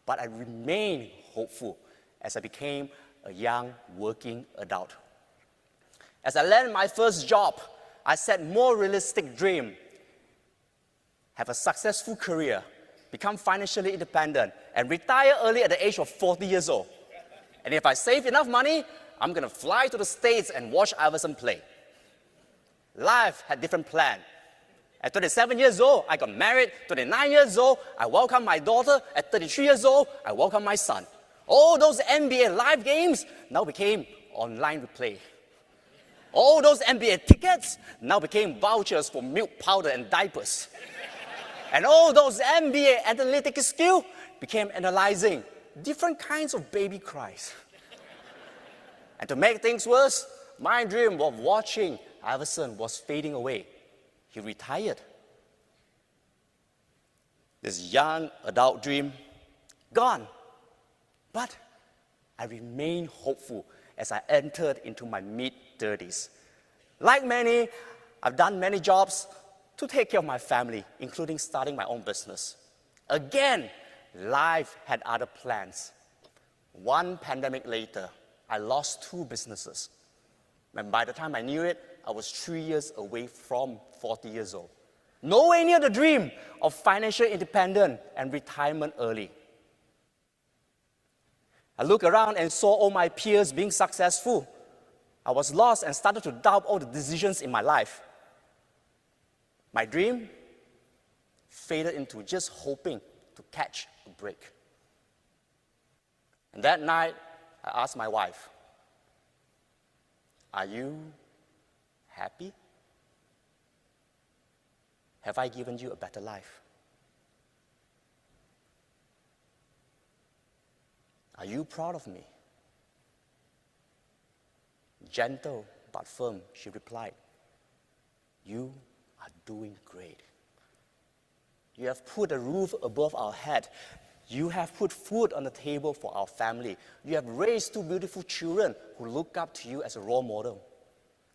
but I remained hopeful as I became a young working adult. As I landed my first job, I set more realistic dream, have a successful career, become financially independent, and retire early at the age of 40 years old. And if I save enough money, I'm going to fly to the States and watch Iverson play. Life had different plans. At 27 years old, I got married. 29 years old, I welcomed my daughter. At 33 years old, I welcomed my son. All those NBA live games now became online replay. All those NBA tickets now became vouchers for milk powder and diapers. And all those NBA analytic skills became analyzing different kinds of baby cries. And to make things worse, my dream of watching Iverson was fading away. He retired. This young adult dream, gone. But I remained hopeful as I entered into my mid-30s. Like many, I've done many jobs to take care of my family, including starting my own business. Again, life had other plans. One pandemic later, I lost 2 businesses. And by the time I knew it, I was 3 years away from 40 years old. Nowhere near the dream of financial independence and retirement early. I looked around and saw all my peers being successful. I was lost and started to doubt all the decisions in my life. My dream faded into just hoping to catch a break. And that night, I asked my wife, "Are you happy? Have I given you a better life? Are you proud of me?" Gentle but firm, she replied, "You are doing great. You have put a roof above our head. You have put food on the table for our family. You have raised 2 beautiful children who look up to you as a role model.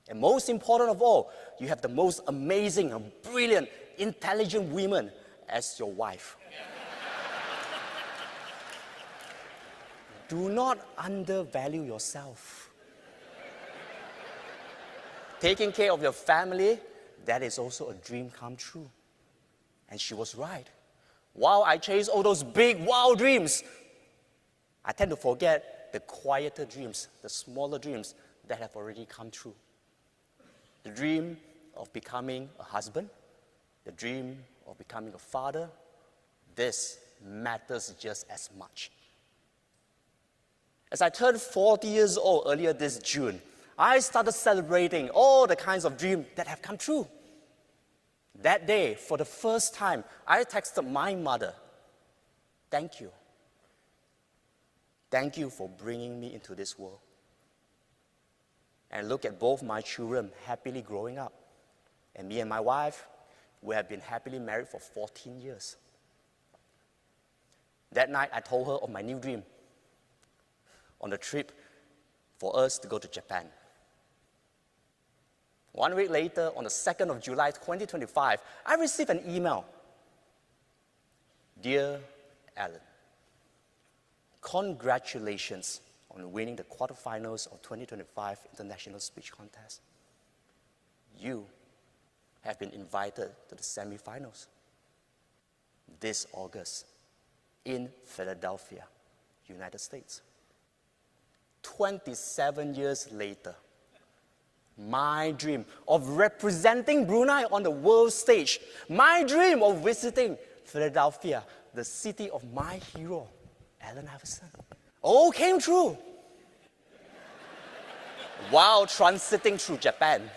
And most important of all, you have the most amazing and brilliant, intelligent woman as your wife. Do not undervalue yourself. Taking care of your family, that is also a dream come true." And she was right. While I chase all those big, wild dreams, I tend to forget the quieter dreams, the smaller dreams that have already come true. The dream of becoming a husband, the dream of becoming a father, this matters just as much. As I turned 40 years old earlier this June, I started celebrating all the kinds of dreams that have come true. That day, for the first time, I texted my mother, "Thank you. Thank you for bringing me into this world." And look at both my children happily growing up. And me and my wife, we have been happily married for 14 years. That night, I told her of my new dream on the trip for us to go to Japan. 1 week later, on the 2nd of July, 2025, I received an email. "Dear Alan, congratulations on winning the quarterfinals of 2025 International Speech Contest. You have been invited to the semifinals this August in Philadelphia, United States." 27 years later, my dream of representing Brunei on the world stage, my dream of visiting Philadelphia, the city of my hero, Allen Iverson, all came true while transiting through Japan.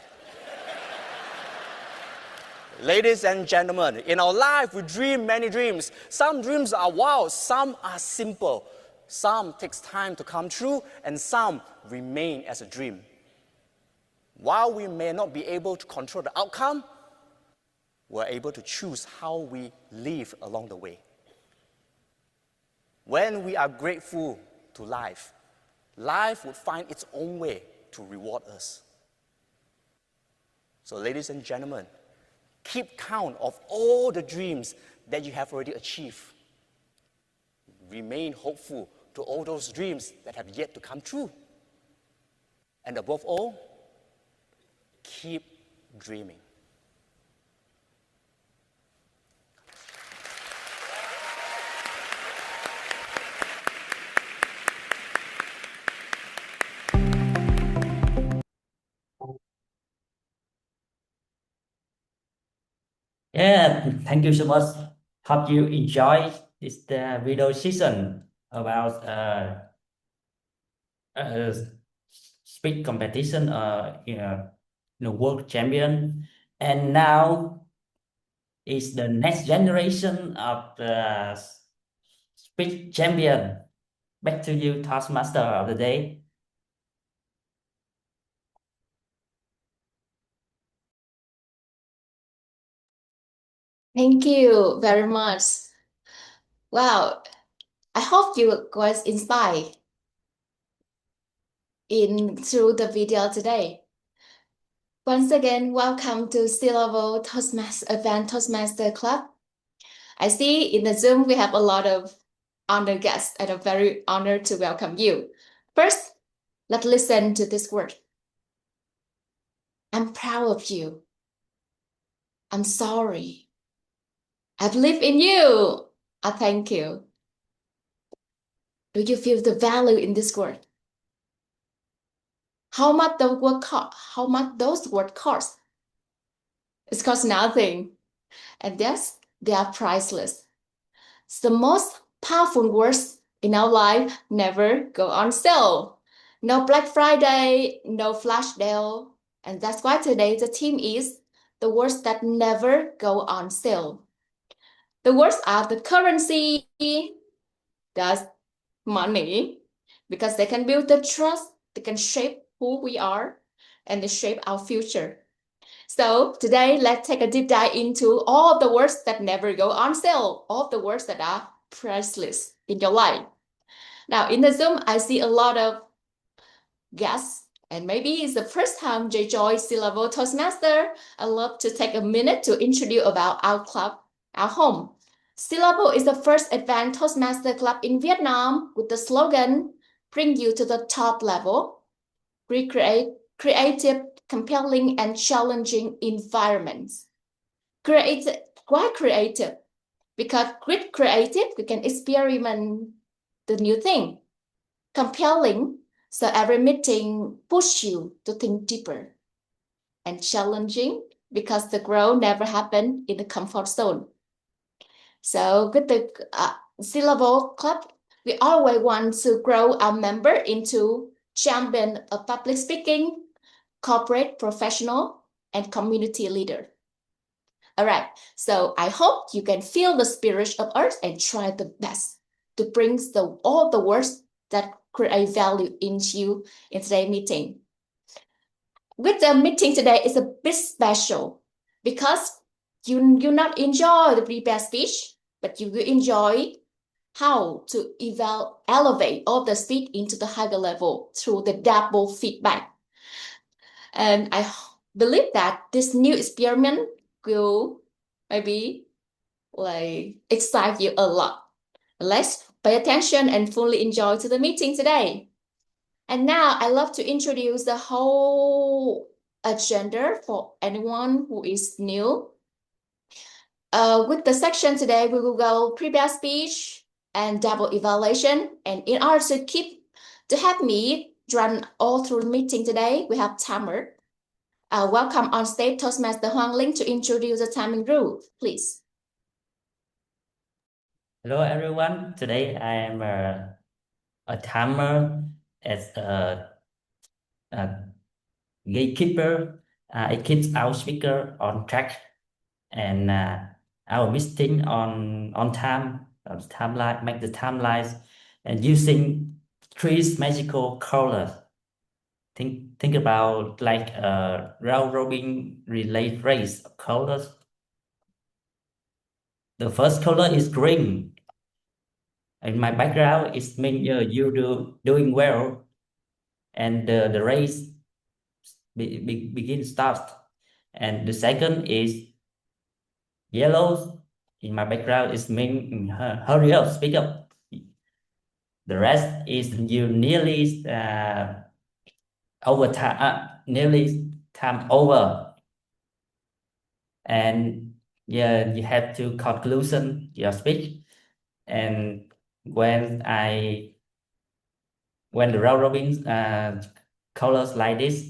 Ladies and gentlemen, in our life, we dream many dreams. Some dreams are wild, some are simple. Some takes time to come true, and some remain as a dream. While we may not be able to control the outcome, we're able to choose how we live along the way. When we are grateful to life, life would find its own way to reward us. So, ladies and gentlemen, keep count of all the dreams that you have already achieved. remain hopeful to all those dreams that have yet to come true. And above all, keep dreaming. Yeah, thank you so much. Hope you enjoy this video session about speech competition world champion. And now is the next generation of the speech champion. Back to you, Toastmaster of the day. Thank you very much. Wow, I hope you guys inspired through the video today. Once again, welcome to C-Level Advanced Toastmaster Club. I see in the Zoom we have a lot of honored guests, and I'm very honored to welcome you. First, let's listen to this word. I'm proud of you. I'm sorry. I believe in you. I thank you. Do you feel the value in this word? How much those words cost? It costs nothing. And yes, they are priceless. The most powerful words in our life never go on sale. No Black Friday, no flash sale. And that's why today the theme is the words that never go on sale. The words are the currency, that's money, because they can build the trust, they can shape who we are, and they shape our future. So today, let's take a deep dive into all the words that never go on sale, all the words that are priceless in your life. Now, in the Zoom, I see a lot of guests, and maybe it's the first time they join C-Level Toastmaster. I'd love to take a minute to introduce about our club, our home. C-Level is the first advanced Toastmaster club in Vietnam with the slogan, bring you to the top level, recreate creative, compelling, and challenging environments. Why creative? Because with creative, we can experiment the new thing. Compelling, so every meeting push you to think deeper. And challenging, because the growth never happened in the comfort zone. So with the C-Level Club, we always want to grow our member into champion of public speaking, corporate professional, and community leader. All right, so I hope you can feel the spirit of us and try the best to bring all the words that create value into you in today's meeting. With the meeting today is a bit special because you not enjoy the prepared speech, but you will enjoy how to elevate all the speech into the higher level through the double feedback. And I believe that this new experiment will maybe excite you a lot. Let's pay attention and fully enjoy to the meeting today. And now I love to introduce the whole agenda for anyone who is new. With the section today, we will go prepare speech and double evaluation. And in order to have me run all through the meeting today, we have timer. Welcome on stage Toastmaster Hoàng Linh to introduce the timing rule, please. Hello everyone. Today I am a timer as a gatekeeper. I keep our speaker on track and our meeting on time, timeline, make the timelines, and using three magical colors. Think about like a round robin relay race of colors. The first color is green. In my background, it means you doing well, and the race starts. And the second is yellow. In my background, it means hurry up, speak up. The rest is you nearly over time, nearly time over, and yeah, you have to conclusion your speech. And when the round robin colors like this,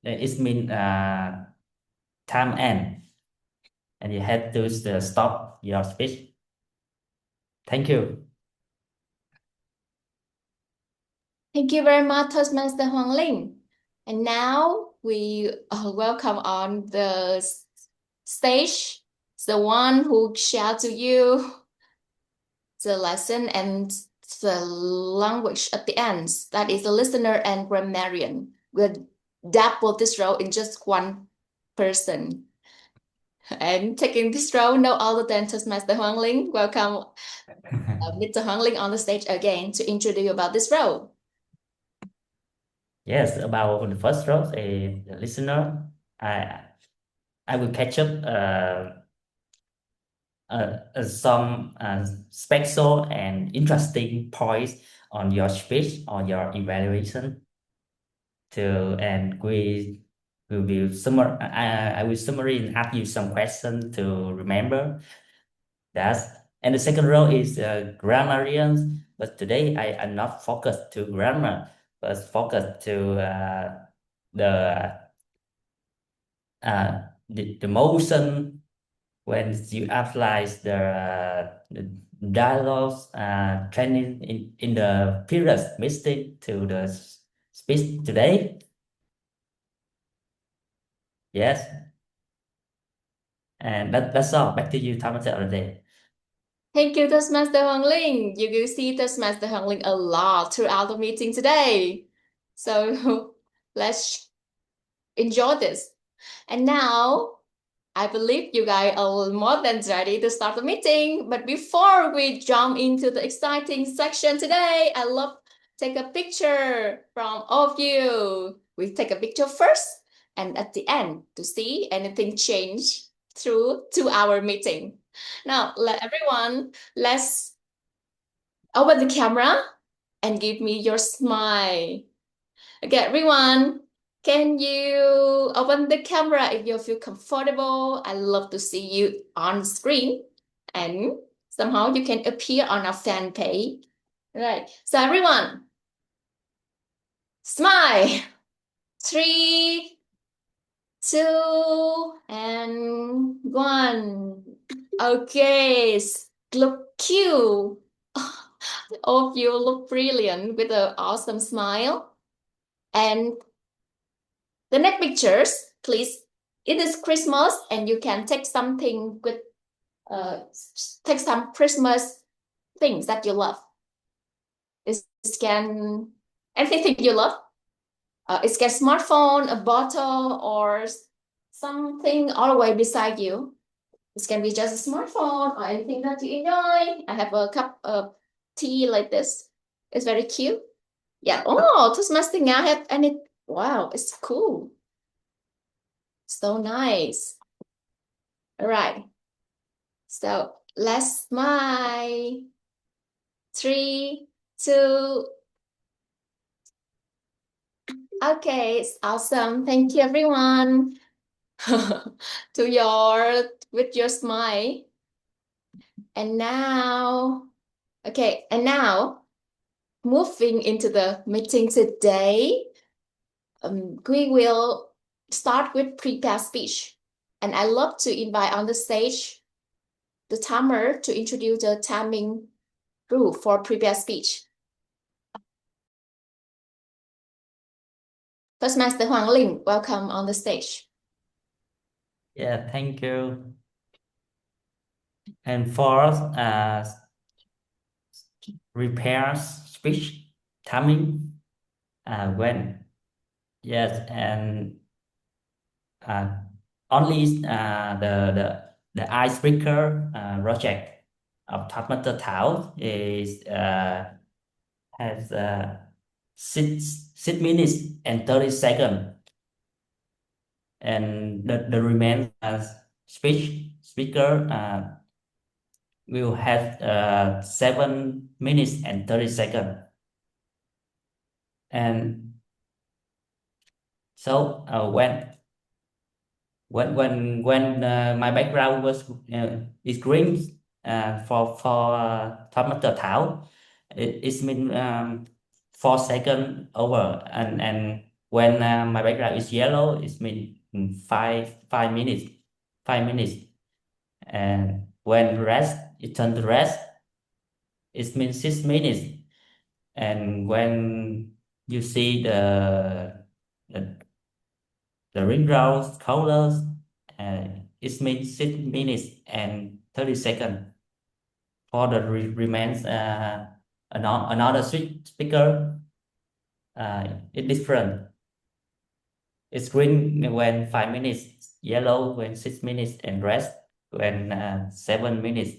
it means time end, and you have to stop your speech. Thank you. Thank you very much, Toastmaster Hoàng Linh. And now we welcome on the stage the one who share to you the lesson and the language at the end. That is the listener and grammarian. We'll double this role in just one person. And taking this role, no other than Toastmaster Hoàng Linh. Welcome Mr. Hoàng Linh on the stage again to introduce you about this role. Yes, about the first role, the listener, I will catch up some special and interesting points on your speech or your evaluation. And we will I will summary and ask you some questions to remember. And the second role is grammarians, but today I am not focused to grammar, but focused to the motion when you apply the dialogues training in the previous meeting to the speech today. Yes. And that's all. Back to you, Thomas already. Thank you, Toastmaster Hoàng Linh. You will see Toastmaster Hoàng Linh a lot throughout the meeting today. So let's enjoy this. And now, I believe you guys are more than ready to start the meeting. But before we jump into the exciting section today, I love take a picture from all of you. We take a picture first and at the end to see anything change through 2-hour meeting. Now, let's open the camera and give me your smile. Okay, everyone, can you open the camera if you feel comfortable? I love to see you on screen and somehow you can appear on our fan page. Right, so everyone, smile. 3, 2, and 1. Okay, look cute. All of you look brilliant with an awesome smile. And the next pictures, please. It is Christmas, and you can take something with, take some Christmas things that you love. It can anything you love. It can smartphone, a bottle, or something all the way beside you. This can be just a smartphone or anything that you enjoy. I have a cup of tea like this. It's very cute. Yeah. Oh, Toastmaster now have any. Wow, it's cool. So nice. All right. So let's smile. 3, 2. Okay, it's awesome. Thank you, everyone. With your smile. And now, okay, and now moving into the meeting today, we will start with prepared speech. And I love to invite on the stage the timer to introduce the timing rule for prepared speech. Toastmaster Hoàng Linh, welcome on the stage. Yeah, thank you. And for repair speech timing, when yes, and only the icebreaker project of Toastmaster Thảo is has 6 minutes and 30 seconds, and the remaining speaker will have 7 minutes and 30 seconds. And so when my background was is green for Toastmaster Thảo, it means 4 seconds over, and when my background is yellow, it means 5 minutes, 5 minutes, and when rest it turns to rest, it means 6 minutes, and when you see the rainbow colors, it means 6 minutes and 30 seconds. For the remains another speaker, it's different. It's green when 5 minutes, yellow when 6 minutes, and red when 7 minutes.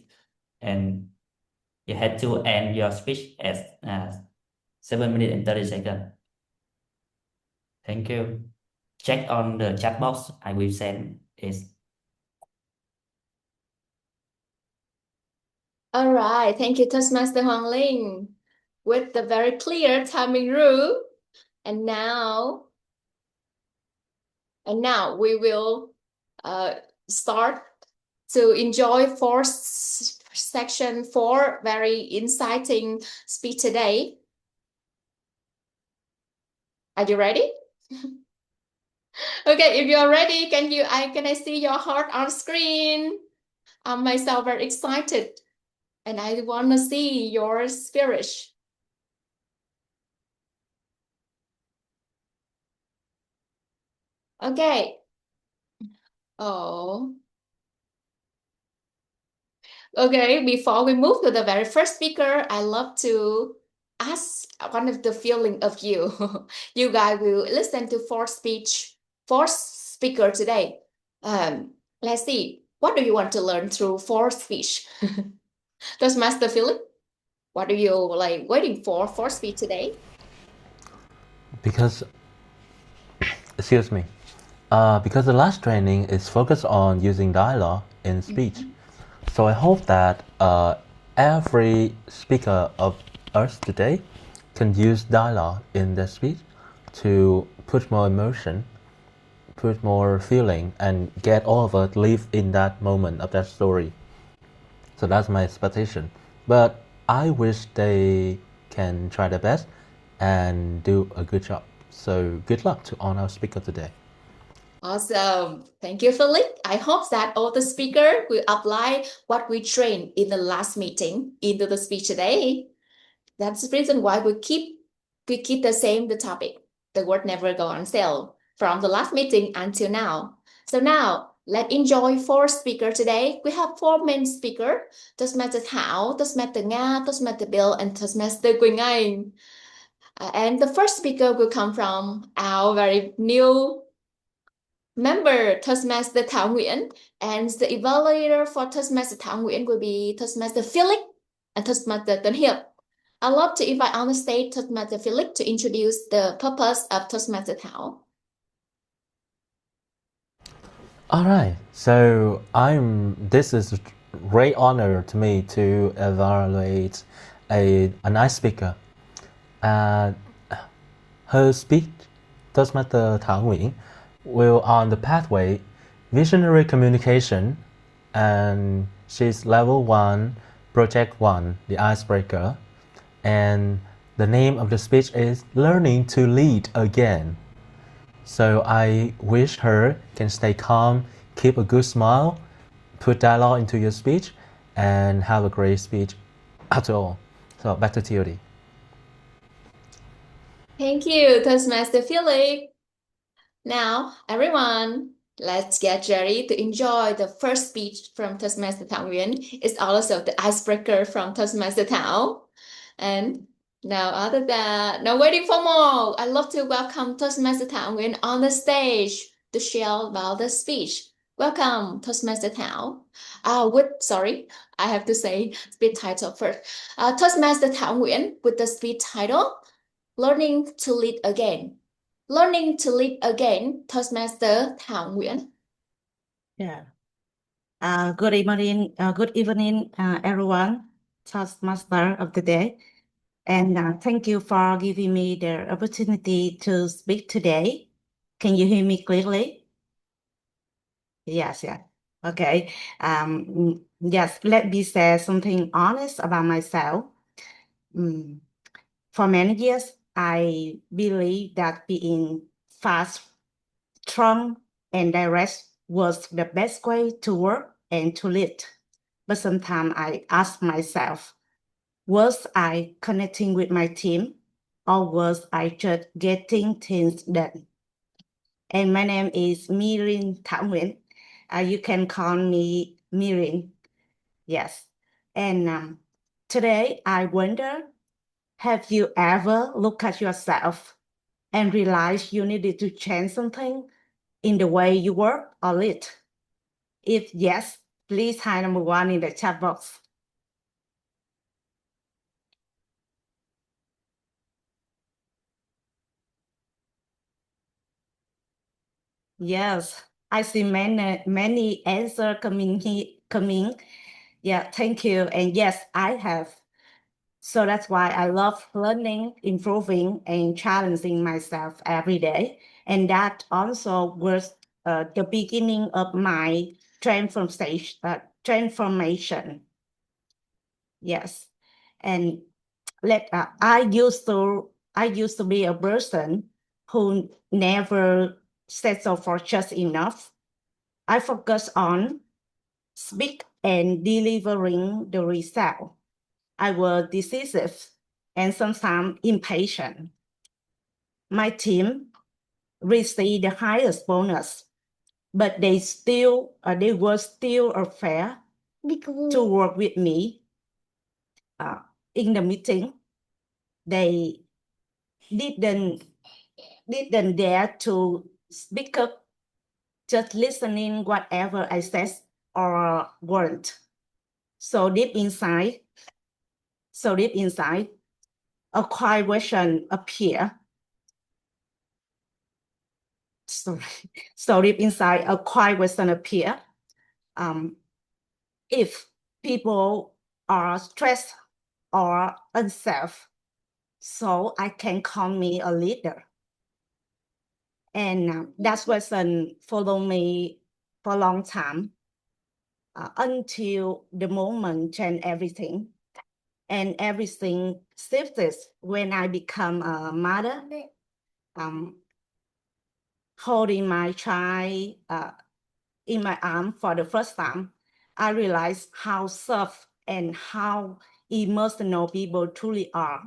And you had to end your speech at 7 minutes and 30 seconds. Thank you. Check on the chat box. I will send it. All right, thank you, Toastmaster Hoàng Linh, with the very clear timing rule. And now we will start to enjoy section 4, very exciting speech today. Are you ready? Okay, if you're ready, can I see your heart on screen? I'm myself very excited, and I want to see your spirit. Okay. Oh. Okay, before we move to the very first speaker, I love to ask one of the feeling of you. You guys will listen to four speaker today. Let's see. What do you want to learn through four speech? Toastmaster Philip, what are you like waiting for speech today? Because the last training is focused on using dialogue in speech. So I hope that every speaker of us today can use dialogue in their speech to put more emotion, put more feeling, and get all of us live in that moment of that story. So that's my expectation. But I wish they can try their best and do a good job. So good luck to all our speakers today. Awesome. Thank you, Philip. I hope that all the speakers will apply what we trained in the last meeting into the speech today. That's the reason why we keep the topic. The word never go on sale from the last meeting until now. So now let's enjoy four speakers today. We have four main speakers: Toastmaster Thảo, Toastmaster Nga, Toastmaster Bill, and Toastmaster Quỳnh Anh. And the first speaker will come from our very new member, Toastmaster Thảo Nguyễn, and the evaluator for Toastmaster Thảo Nguyễn will be Toastmaster Philip and Toastmaster Tuấn Hiệp. I'd love to invite on the stage Toastmaster Philip to introduce the purpose of Toastmaster Thảo. All right, so this is a great honor to me to evaluate a nice speaker. Her speech, Toastmaster Thảo Nguyễn, will on the pathway visionary communication, and she's level 1, project 1, the icebreaker, and the name of the speech is learning to lead again. So I wish her can stay calm, keep a good smile, put dialogue into your speech, and have a great speech after all. So back to TOD. Thank you, Toastmaster Philip. Now, everyone, let's get ready to enjoy the first speech from Toastmaster Thảo Nguyễn. It's also the icebreaker from Toastmaster Thảo. And now, other than no waiting for more, I'd love to welcome Toastmaster Thảo Nguyễn on the stage to share about the speech. Welcome, Toastmaster Thảo. I have to say speech title first. Toastmaster Thảo Nguyễn with the speech title, Learning to Lead Again. Learning to Lead Again, Toastmaster Thảo Nguyễn. Yeah. Good evening, everyone, Toastmaster of the day. And thank you for giving me the opportunity to speak today. Can you hear me clearly? Yes, yeah. Okay. Yes, let me say something honest about myself. For many years, I believe that being fast, strong, and direct was the best way to work and to lead. But sometimes I ask myself, was I connecting with my team, or was I just getting things done? And my name is Mirin Thảo Nguyễn. You can call me Mirin. Yes. And today I wonder, have you ever looked at yourself and realized you needed to change something in the way you work or lead? If yes, please type number 1 in the chat box. Yes, I see many answers coming. Yeah, thank you. And yes, I have. So that's why I love learning, improving, and challenging myself every day. And that also was the beginning of my transformation. Yes, and I used to be a person who never settled for just enough. I focus on speak and delivering the result. I was decisive and sometimes impatient. My team received the highest bonus, but they were still afraid to work with me. In the meeting, they didn't dare to speak up, just listening whatever I said or weren't. So deep inside, a quiet question appeared. So deep inside, a quiet question appeared. If people are stressed or unsafe, so I can call me a leader. And that question followed me for a long time until the moment changed everything. And everything shifted when I become a mother, holding my child in my arm for the first time. I realized how soft and how emotional people truly are.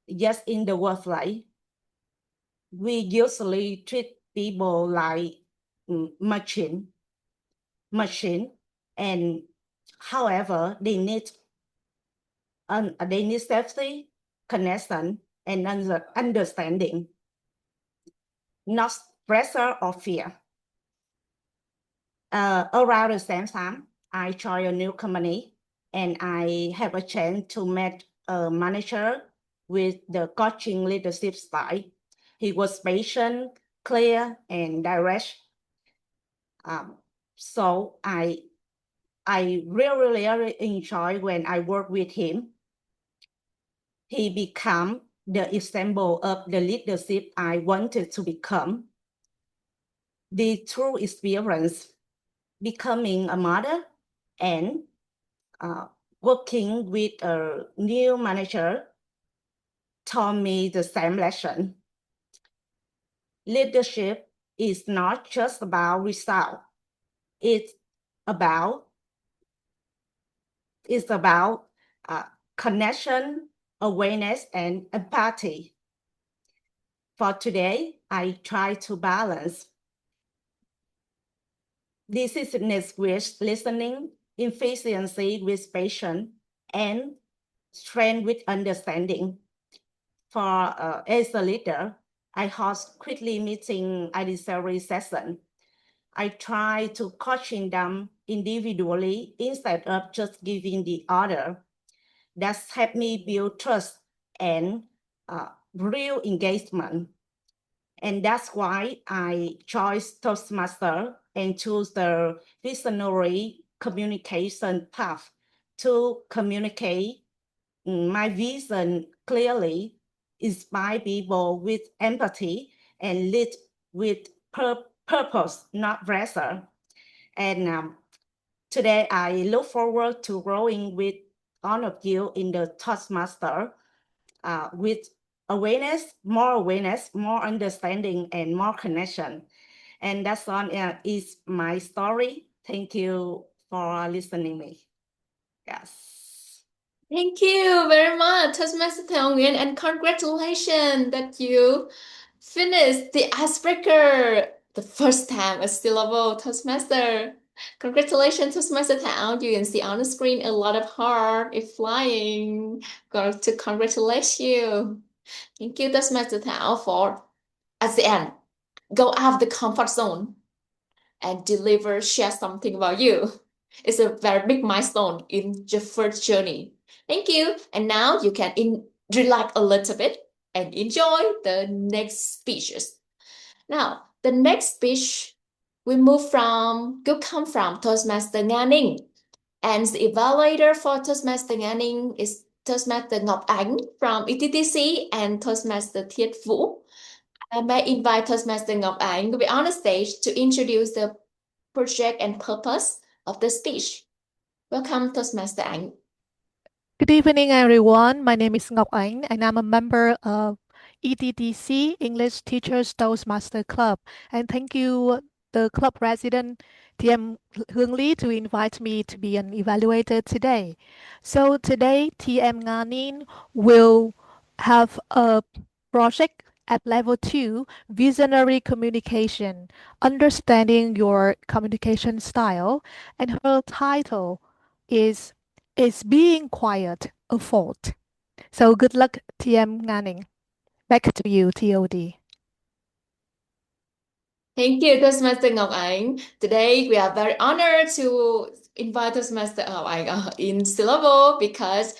Yes, in the workplace, we usually treat people like machine, and however, they need safety, connection, and understanding, not pressure or fear. Around the same time, I joined a new company, and I have a chance to meet a manager with the coaching leadership style. He was patient, clear, and direct. So I really enjoy when I work with him. He became the example of the leadership I wanted to become. The true experience, becoming a mother and working with a new manager, taught me the same lesson. Leadership is not just about result. It's about connection, awareness, and empathy. For today, I try to balance decisiveness with listening, efficiency with patience, and strength with understanding. For as a leader, I host quickly meeting advisory session. I try to coaching them individually instead of just giving the order. That's helped me build trust and real engagement. And that's why I chose Toastmasters and choose the visionary communication path to communicate my vision clearly, inspire people with empathy, and lead with purpose, not pressure. And today I look forward to growing with all of you in the Toastmaster with awareness, more understanding, and more connection. And that's all is my story. Thank you for listening me. Yes. Thank you very much, Toastmaster Thảo Nguyễn, and congratulations that you finished the icebreaker the first time as syllable Toastmaster. Congratulations, Toastmaster Thảo. You can see on the screen a lot of heart is flying. Got to congratulate you. Thank you, Toastmaster Thảo, for at the end go out of the comfort zone and share something about you. It's a very big milestone in your first journey. Thank you. And now you can relax a little bit and enjoy the next speeches. Now, the next speech will come from Toastmaster Nga Ninh. And the evaluator for Toastmaster Nga Ninh is Toastmaster Ngọc Ánh from 𝐸𝐴𝐷𝐶 and Toastmaster Thiết Vũ. I may invite Toastmaster Ngọc Ánh to be on the stage to introduce the project and purpose of the speech. Welcome, Toastmaster Ánh. Good evening, everyone. My name is Ngọc Ánh, and I'm a member of 𝐸𝐷𝐶 English Teachers Toastmaster Club. And thank you, the club president, TM Hương Ly, to invite me to be an evaluator today. So today, TM Nga Ninh will have a project at level 2, visionary communication, understanding your communication style. And her title is being quiet a fault? So good luck, TM Nga Ninh. Back to you, TOD. Thank you, Toastmaster Ngọc Ánh. Today, we are very honored to invite Toastmaster Ngọc Ánh in syllable because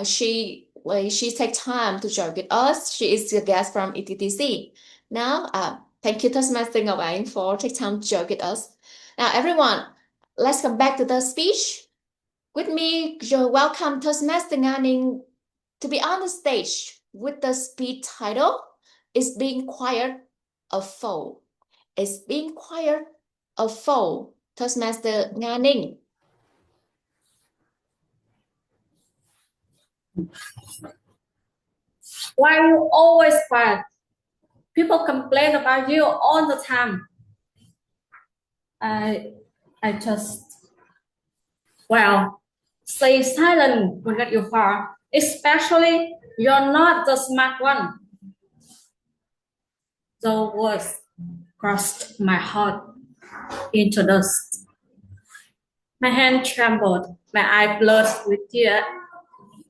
she takes time to join with us. She is a guest from 𝐸𝐷𝐶. Now, thank you, Toastmaster Ngọc Ánh, for taking time to join with us. Now, everyone, let's come back to the speech. With me, you're welcome Toastmaster Nga Ninh to be on the stage with the speech title, Is Being Quiet a Foe? Is Being Quiet a Foe? Toastmaster Nga Ninh. Why are you always quiet? People complain about you all the time. Stay silent when you are, especially you're not the smart one. The words crushed my heart into dust. My hand trembled, my eye blurred with tears,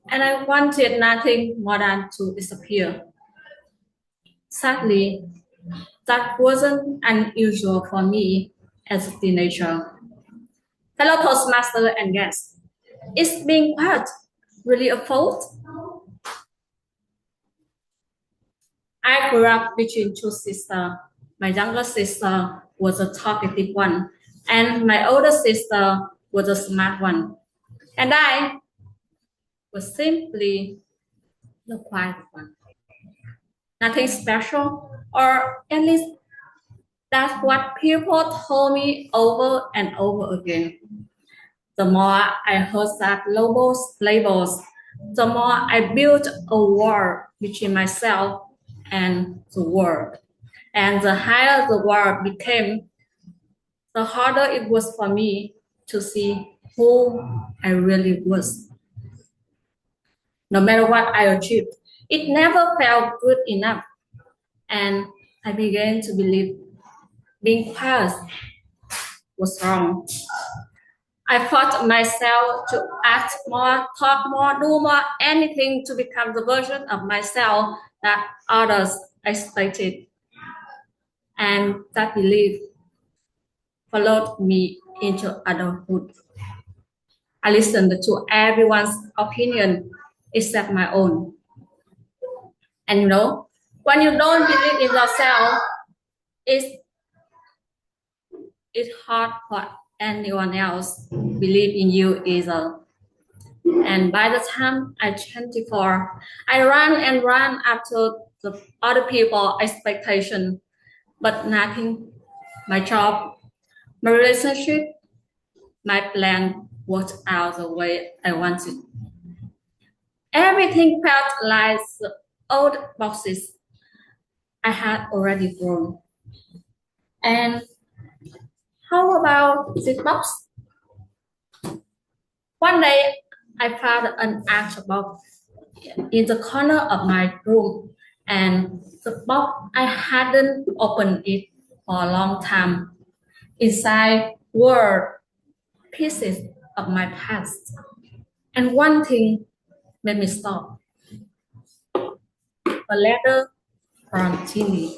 and I wanted nothing more than to disappear. Sadly, that wasn't unusual for me as a teenager. Fellow Toastmaster and guests, is being quiet really a fault? I grew up between two sisters. My younger sister was a talkative one, and my older sister was a smart one. And I was simply the quiet one. Nothing special, or at least that's what people told me over and over again. The more I heard that labels, the more I built a wall between myself and the world. And the higher the wall became, the harder it was for me to see who I really was. No matter what I achieved, it never felt good enough. And I began to believe being quiet was wrong. I fought myself to act more, talk more, do more, anything to become the version of myself that others expected. And that belief followed me into adulthood. I listened to everyone's opinion except my own. And when you don't believe in yourself, it's it's hard for anyone else believe in you either. And by the time I'm 24, I run and run after the other people's expectation, but nothing, my job, my relationship, my plan worked out the way I wanted. Everything felt like the old boxes I had already grown. And how about this box? One day, I found an art box in the corner of my room, and the box I hadn't opened it for a long time. Inside were pieces of my past, and one thing made me stop. A letter from Chile.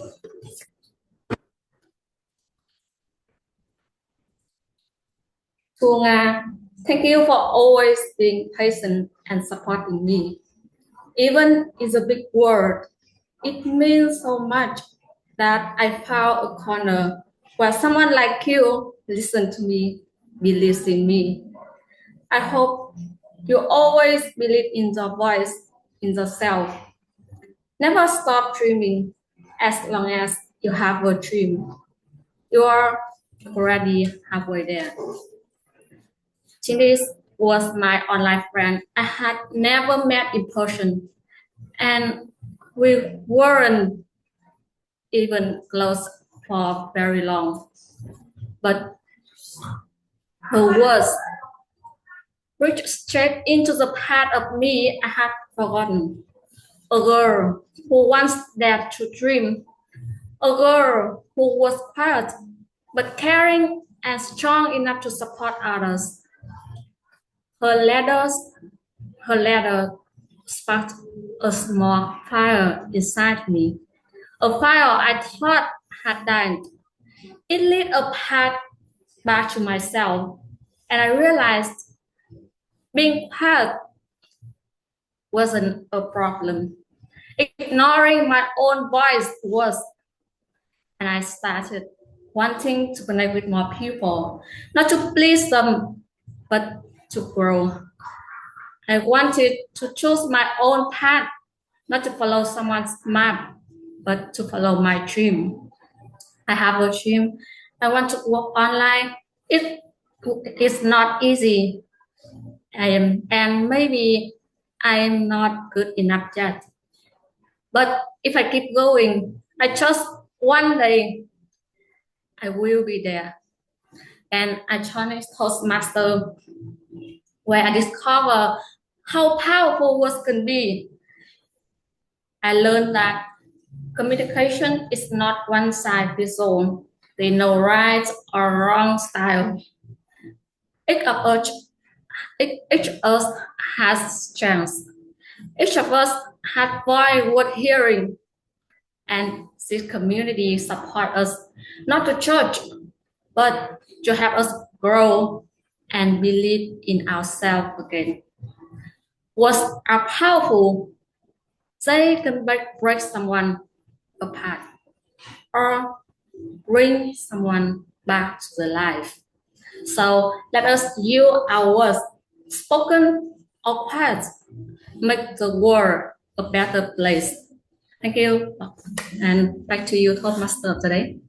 Tunga, thank you for always being patient and supporting me. Even in the big world, it means so much that I found a corner where someone like you listen to me, believes in me. I hope you always believe in the voice, in the self. Never stop dreaming as long as you have a dream. You are already halfway there. Chinese was my online friend I had never met in person, and we weren't even close for very long. But her words reached straight into the part of me I had forgotten. A girl who once dared to dream. A girl who was quiet but caring and strong enough to support others. Her letter sparked a small fire inside me, a fire I thought had died. It lit a path back to myself, and I realized being quiet wasn't a problem. Ignoring my own voice was, and I started wanting to connect with more people, not to please them, but to grow. I wanted to choose my own path, not to follow someone's map, but to follow my dream. I have a dream. I want to work online. It's not easy. And maybe I am not good enough yet. But if I keep going, I trust one day I will be there. And I joined Toastmasters, where I discover how powerful words can be. I learned that communication is not one size fits all. There's no right or wrong style. Each of us has strengths. Each of us has voice worth hearing. And this community supports us not to judge, but to help us grow and believe in ourselves again. Words are powerful. They can break someone apart or bring someone back to the life. So let us use our words, spoken or quiet, make the world a better place. Thank you. And back to you, Toastmaster, today.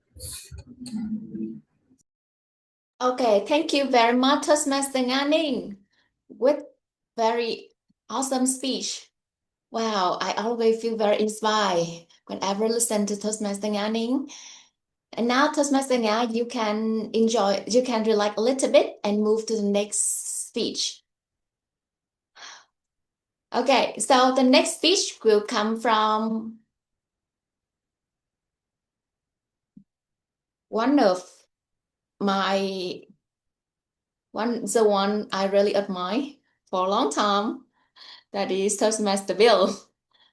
Okay, thank you very much, Toastmaster Nga Ninh, with very awesome speech. Wow, I always feel very inspired whenever I listen to Toastmaster Nga Ninh. And now, Toastmaster Nga, you can relax a little bit and move to the next speech. Okay, so the next speech will come from the one I really admire for a long time. That is Toastmaster Bill.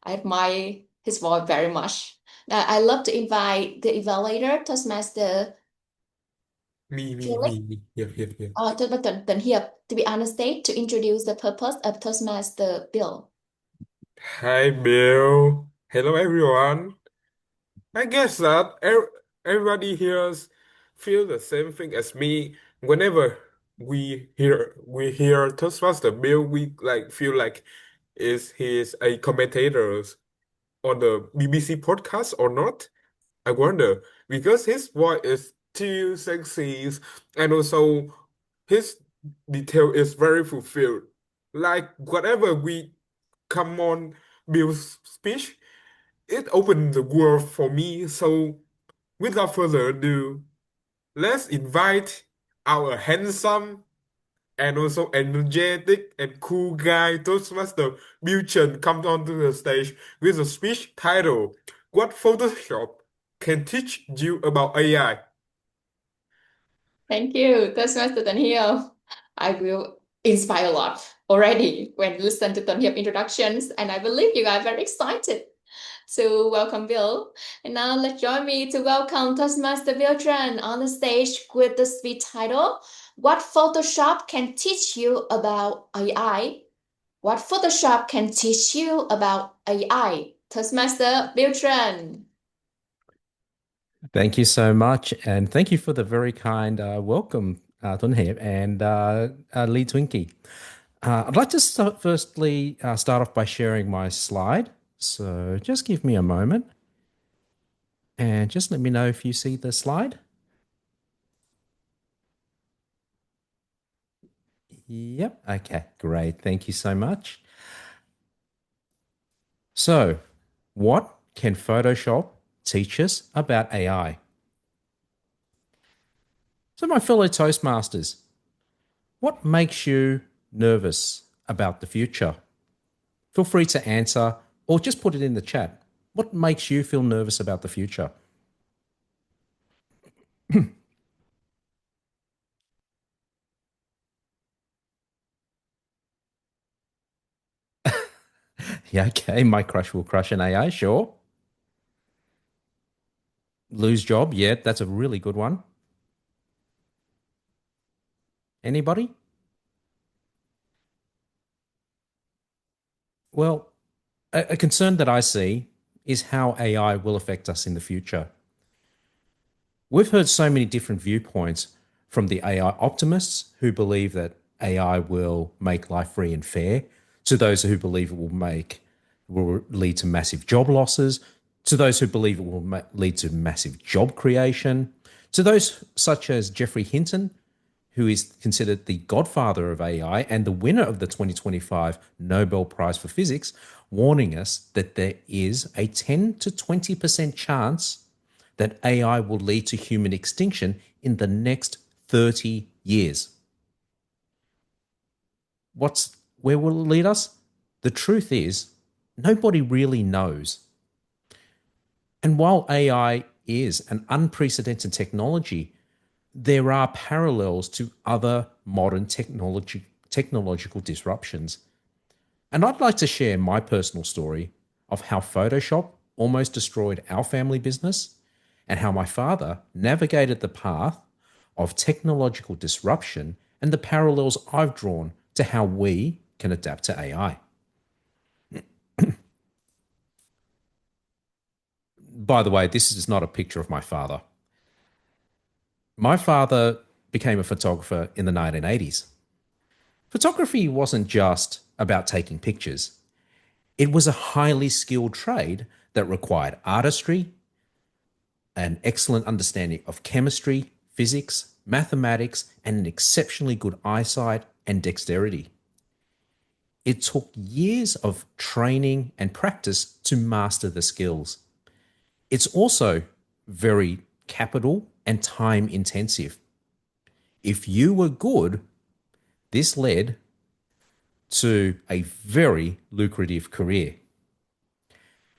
I admire his voice very much. Now, I love to invite the evaluator, Toastmaster Felix, Here. or Toastmaster Tuần Hiệp, to be on the stage to introduce the purpose of Toastmaster Bill. Hi, Bill. Hello, everyone. I guess that everybody here feel the same thing as me. Whenever we hear Toastmaster Bill, we like feel like he is a commentator on the BBC podcast or not? I wonder because his voice is too sexy and also his detail is very fulfilled. Like whatever we come on Bill's speech, it opened the world for me. So without further ado, let's invite our handsome and also energetic and cool guy Toastmaster Bill Chen come onto the stage with a speech titled "What Photoshop Can Teach You About AI." Thank you, Toastmaster Tân Hiệp. I will inspire a lot already when listen to Tân Hiệp introductions, and I believe you guys are very excited. So welcome, Bill. And now let's join me to welcome Toastmaster Bill Chen on the stage with the speech title, What Photoshop Can Teach You About AI? What Photoshop Can Teach You About AI? Toastmaster Bill Chen. Thank you so much, and thank you for the very kind welcome, Tuân Hiệp and Lee Twinkie. I'd like to firstly start off by sharing my slide. So just give me a moment, and just let me know if you see the slide. Yep. Okay, great. Thank you so much. So, what can Photoshop teach us about AI? So, my fellow Toastmasters, what makes you nervous about the future? Feel free to answer or just put it in the chat. What makes you feel nervous about the future? Yeah, okay, my crush will crush an AI, sure. Lose job, yeah, that's a really good one. Anybody? Well, a concern that I see is how AI will affect us in the future. We've heard so many different viewpoints from the AI optimists who believe that AI will make life free and fair, to those who believe it will lead to massive job losses, to those who believe it will lead to massive job creation, to those such as Geoffrey Hinton, who is considered the godfather of AI and the winner of the 2025 Nobel Prize for Physics, warning us that there is a 10 to 20% chance that AI will lead to human extinction in the next 30 years. Where will it lead us? The truth is, nobody really knows. And while AI is an unprecedented technology, there are parallels to other modern technological disruptions. And I'd like to share my personal story of how Photoshop almost destroyed our family business and how my father navigated the path of technological disruption and the parallels I've drawn to how we can adapt to AI. By the way, this is not a picture of my father. My father became a photographer in the 1980s. Photography wasn't just about taking pictures. It was a highly skilled trade that required artistry, an excellent understanding of chemistry, physics, mathematics, and an exceptionally good eyesight and dexterity. It took years of training and practice to master the skills. It's also very capital and time intensive. If you were good, this led to a very lucrative career.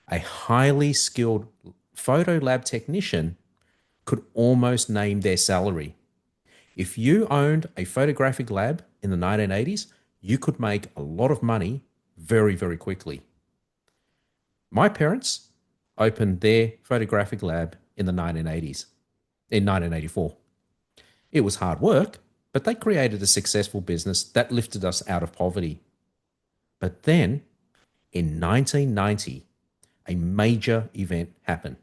A highly skilled photo lab technician could almost name their salary. If you owned a photographic lab in the 1980s, you could make a lot of money very, very quickly. My parents opened their photographic lab in the 1980s, in 1984. It was hard work, but they created a successful business that lifted us out of poverty. But then, in 1990, a major event happened.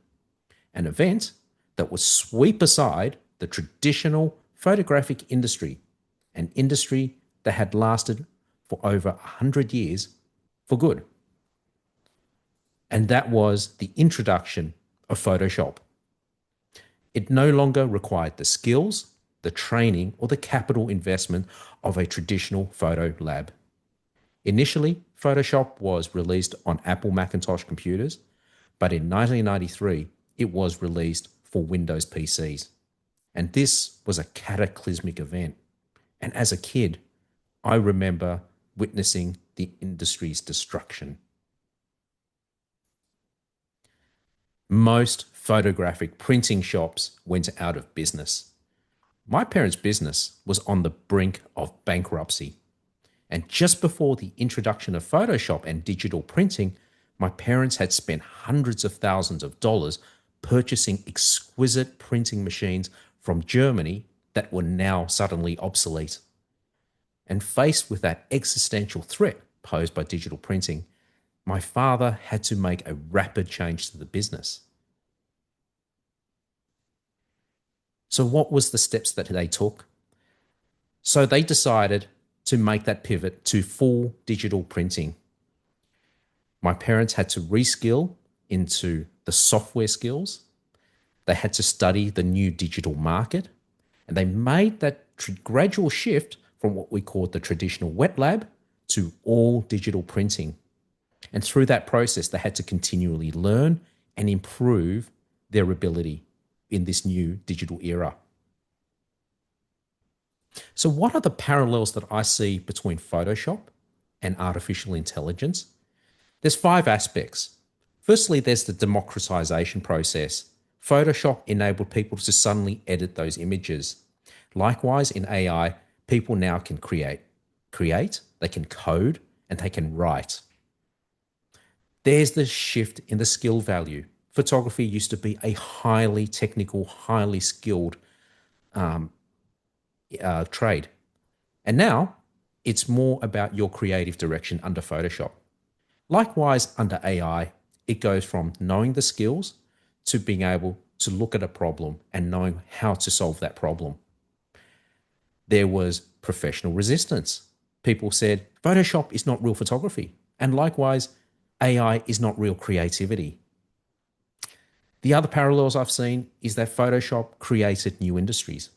An event that would sweep aside the traditional photographic industry, an industry that had lasted for over 100 years for good. And that was the introduction of Photoshop. It no longer required the skills, the training, or the capital investment of a traditional photo lab. Initially, Photoshop was released on Apple Macintosh computers, but in 1993, it was released for Windows PCs. And this was a cataclysmic event. And as a kid, I remember witnessing the industry's destruction. Most photographic printing shops went out of business. My parents' business was on the brink of bankruptcy. And just before the introduction of Photoshop and digital printing, my parents had spent hundreds of thousands of dollars purchasing exquisite printing machines from Germany that were now suddenly obsolete. And faced with that existential threat posed by digital printing, my father had to make a rapid change to the business. So what was the steps that they took? So they decided to make that pivot to full digital printing. My parents had to reskill into the software skills. They had to study the new digital market, and they made that gradual shift from what we called the traditional wet lab to all digital printing. And through that process, they had to continually learn and improve their ability in this new digital era. So what are the parallels that I see between Photoshop and artificial intelligence? There's 5 aspects. Firstly, there's the democratization process. Photoshop enabled people to suddenly edit those images. Likewise, in AI, people now can create, they can code, and they can write. There's the shift in the skill value. Photography used to be a highly technical, highly skilled trade. And now it's more about your creative direction under Photoshop. Likewise, under AI, it goes from knowing the skills to being able to look at a problem and knowing how to solve that problem. There was professional resistance. People said, Photoshop is not real photography. And likewise, AI is not real creativity. The other parallels I've seen is that Photoshop created new industries.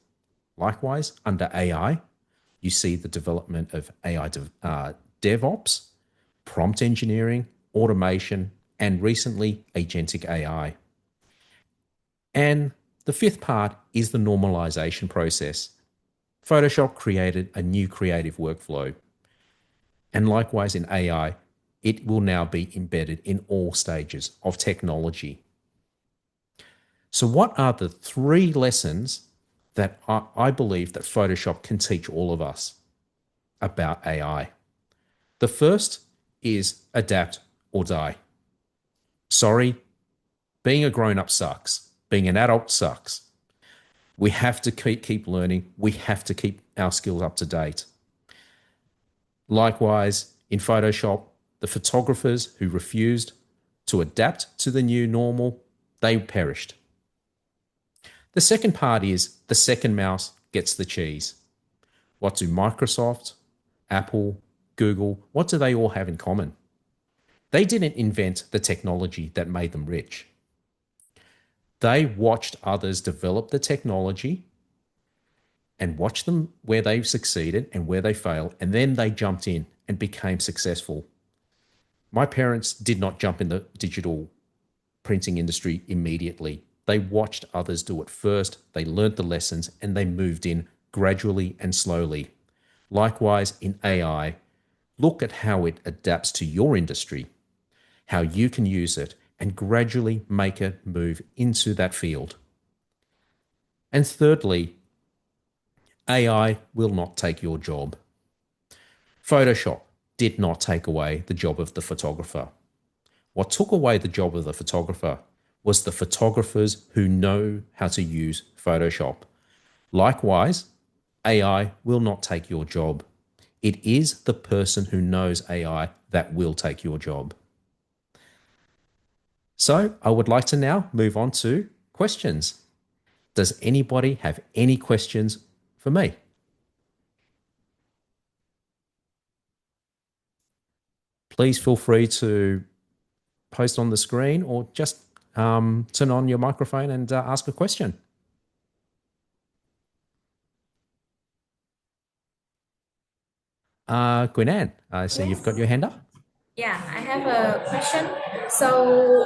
Likewise, under AI, you see the development of AI DevOps, prompt engineering, automation, and recently agentic AI. And the 5th part is the normalization process. Photoshop created a new creative workflow. And likewise in AI, it will now be embedded in all stages of technology. So what are the 3 lessons that I believe that Photoshop can teach all of us about AI? The first is adapt or die. Sorry, being a grown-up sucks. Being an adult sucks. We have to keep learning. We have to keep our skills up to date. Likewise, in Photoshop, the photographers who refused to adapt to the new normal, they perished. The second part is the second mouse gets the cheese. What do Microsoft, Apple, Google, what do they all have in common? They didn't invent the technology that made them rich. They watched others develop the technology and watched them where they succeeded and where they failed, and then they jumped in and became successful. My parents did not jump in the digital printing industry immediately. They watched others do it first, they learned the lessons, and they moved in gradually and slowly. Likewise, in AI, look at how it adapts to your industry, how you can use it, and gradually make it move into that field. And thirdly, AI will not take your job. Photoshop did not take away the job of the photographer. What took away the job of the photographer was the photographers who know how to use Photoshop. Likewise, AI will not take your job. It is the person who knows AI that will take your job. So I would like to now move on to questions. Does anybody have any questions for me? Please feel free to post on the screen or just turn on your microphone and ask a question. Gwinan, I see you've got your hand up. Yeah, I have a question. So,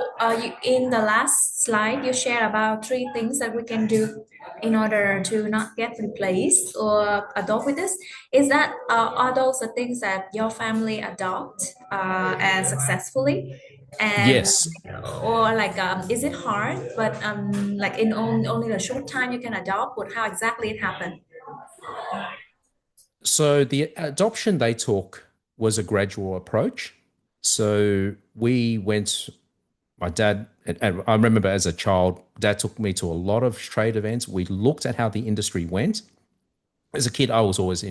in the last slide, you shared about 3 things that we can do in order to not get replaced or adopt with this. Is that are those the things that your family adopt as successfully? And Yes. or like is it hard? But like in only a short time you can adopt. But how exactly it happened? So the adoption they took was a gradual approach. So we went, my dad, and I remember as a child, Dad took me to a lot of trade events. We looked at how the industry went. As a kid, I was always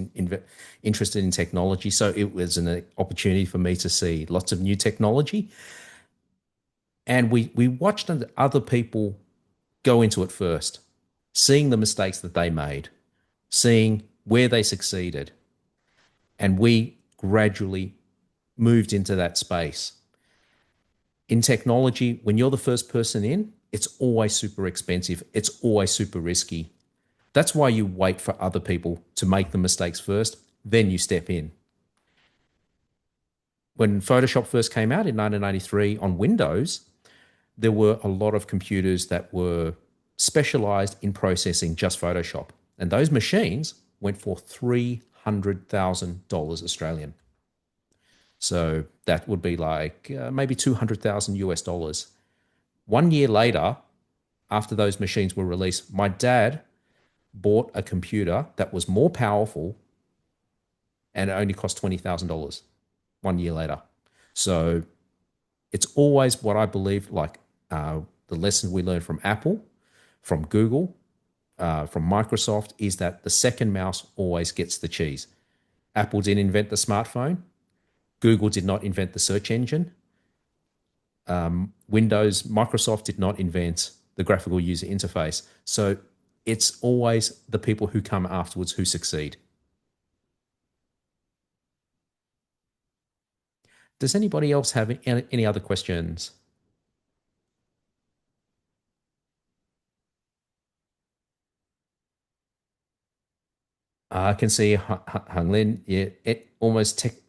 interested in technology. So it was an opportunity for me to see lots of new technology. And we watched other people go into it first, seeing the mistakes that they made, seeing where they succeeded. And we gradually moved into that space. In technology, when you're the first person in, it's always super expensive. It's always super risky. That's why you wait for other people to make the mistakes first, then you step in. When Photoshop first came out in 1993 on Windows, there were a lot of computers that were specialized in processing just Photoshop. And those machines went for $300,000 Australian. So that would be like maybe 200,000 US dollars. 1 year later, after those machines were released, my dad bought a computer that was more powerful and it only cost $20,000 1 year later. So it's always what I believe, like the lesson we learned from Apple, from Google, from Microsoft, is that the second mouse always gets the cheese. Apple didn't invent the smartphone. Google did not invent the search engine. Microsoft did not invent the graphical user interface. So it's always the people who come afterwards who succeed. Does anybody else have any other questions? I can see Hung Lin. Yeah,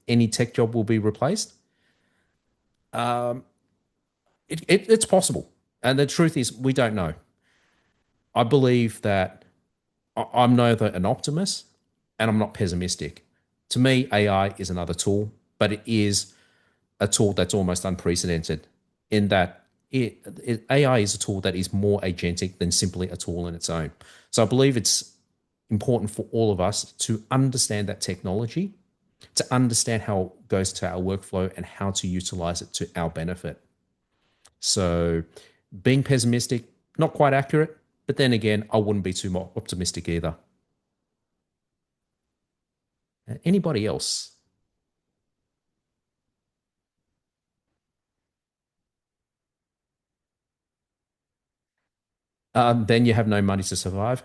any tech job will be replaced. It's possible, and the truth is, we don't know. I believe that I'm neither an optimist and I'm not pessimistic. To me, AI is another tool, but it is a tool that's almost unprecedented in that AI is a tool that is more agentic than simply a tool in its own. So I believe it's important for all of us to understand that technology, to understand how it goes to our workflow and how to utilize it to our benefit. So being pessimistic, not quite accurate, but then again, I wouldn't be too optimistic either. Anybody else? Then you have no money to survive.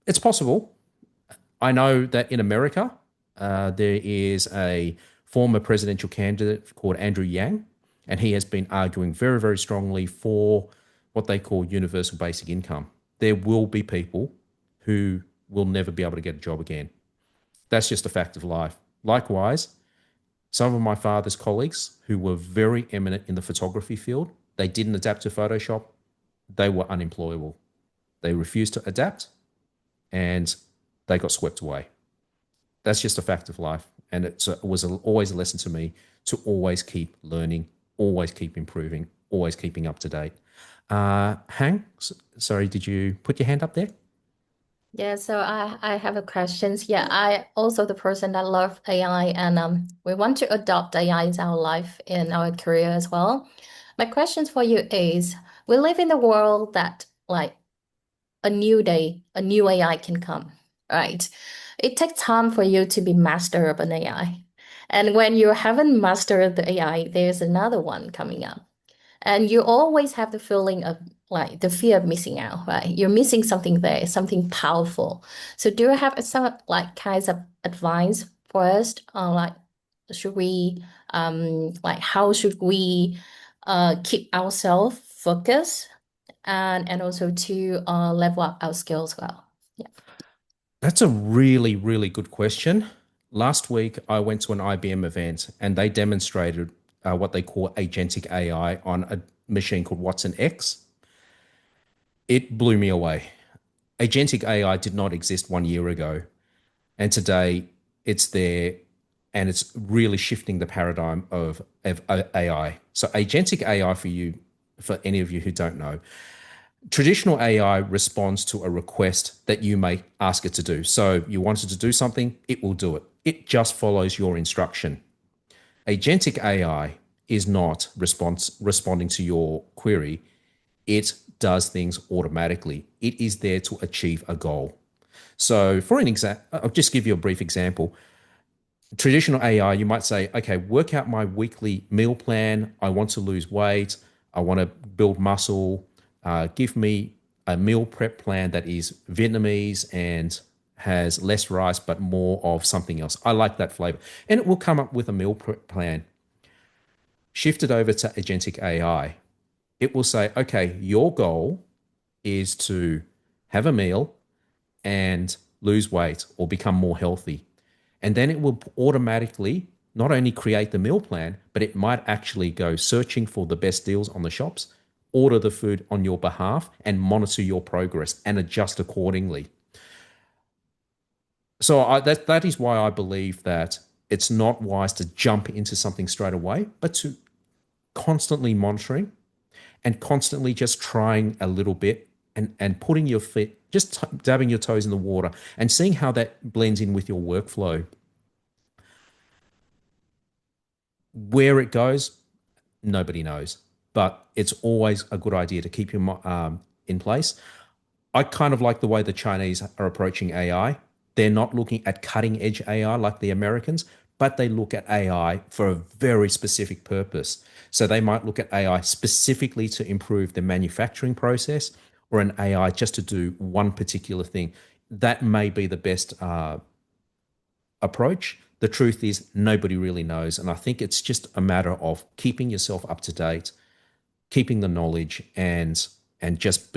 It's possible. I know that in America, there is a former presidential candidate called Andrew Yang, and he has been arguing very, very strongly for what they call universal basic income. There will be people who will never be able to get a job again. That's just a fact of life. Likewise, some of my father's colleagues who were very eminent in the photography field, they didn't adapt to Photoshop. They were unemployable. They refused to adapt and they got swept away. That's just a fact of life. And it was always a lesson to me to always keep learning, always keep improving, always keeping up to date. Hang, sorry, did you put your hand up there? Yeah, so I have a questions. Yeah, I also the person that love AI and we want to adopt AI in our life, in our career as well. My questions for you is, we live in a world that like a new day, a new AI can come, right? It takes time for you to be master of an AI. And when you haven't mastered the AI, there's another one coming up. And you always have the feeling of like the fear of missing out, right? You're missing something there, something powerful. So do you have some like kinds of advice for us? Like should we like how should we keep ourselves focused and also to level up our skills well? Yeah. That's a really, really good question. Last week, I went to an IBM event and they demonstrated what they call agentic AI on a machine called Watson X. It blew me away. Agentic AI did not exist 1 year ago. And today it's there and it's really shifting the paradigm of AI. So agentic AI for any of you who don't know, traditional AI responds to a request that you may ask it to do. So you wanted to do something, it will do it. It just follows your instruction. Agentic AI is not responding to your query. It does things automatically. It is there to achieve a goal. So for an example, I'll just give you a brief example. Traditional AI, you might say, okay, work out my weekly meal plan. I want to lose weight. I want to build muscle. Give me a meal prep plan that is Vietnamese and has less rice but more of something else. I like that flavor. And it will come up with a meal prep plan. Shift it over to agentic AI. It will say, okay, your goal is to have a meal and lose weight or become more healthy. And then it will automatically not only create the meal plan, but it might actually go searching for the best deals on the shops, order the food on your behalf, and monitor your progress and adjust accordingly. So that is why I believe that it's not wise to jump into something straight away, but to constantly monitoring and constantly just trying a little bit and putting your feet, just dabbing your toes in the water and seeing how that blends in with your workflow. Where it goes, nobody knows, but it's always a good idea to keep your in place. I kind of like the way the Chinese are approaching AI. They're not looking at cutting edge AI like the Americans, but they look at AI for a very specific purpose. So they might look at AI specifically to improve the manufacturing process or an AI just to do one particular thing. That may be the best approach. The truth is nobody really knows. And I think it's just a matter of keeping yourself up to date, keeping the knowledge and just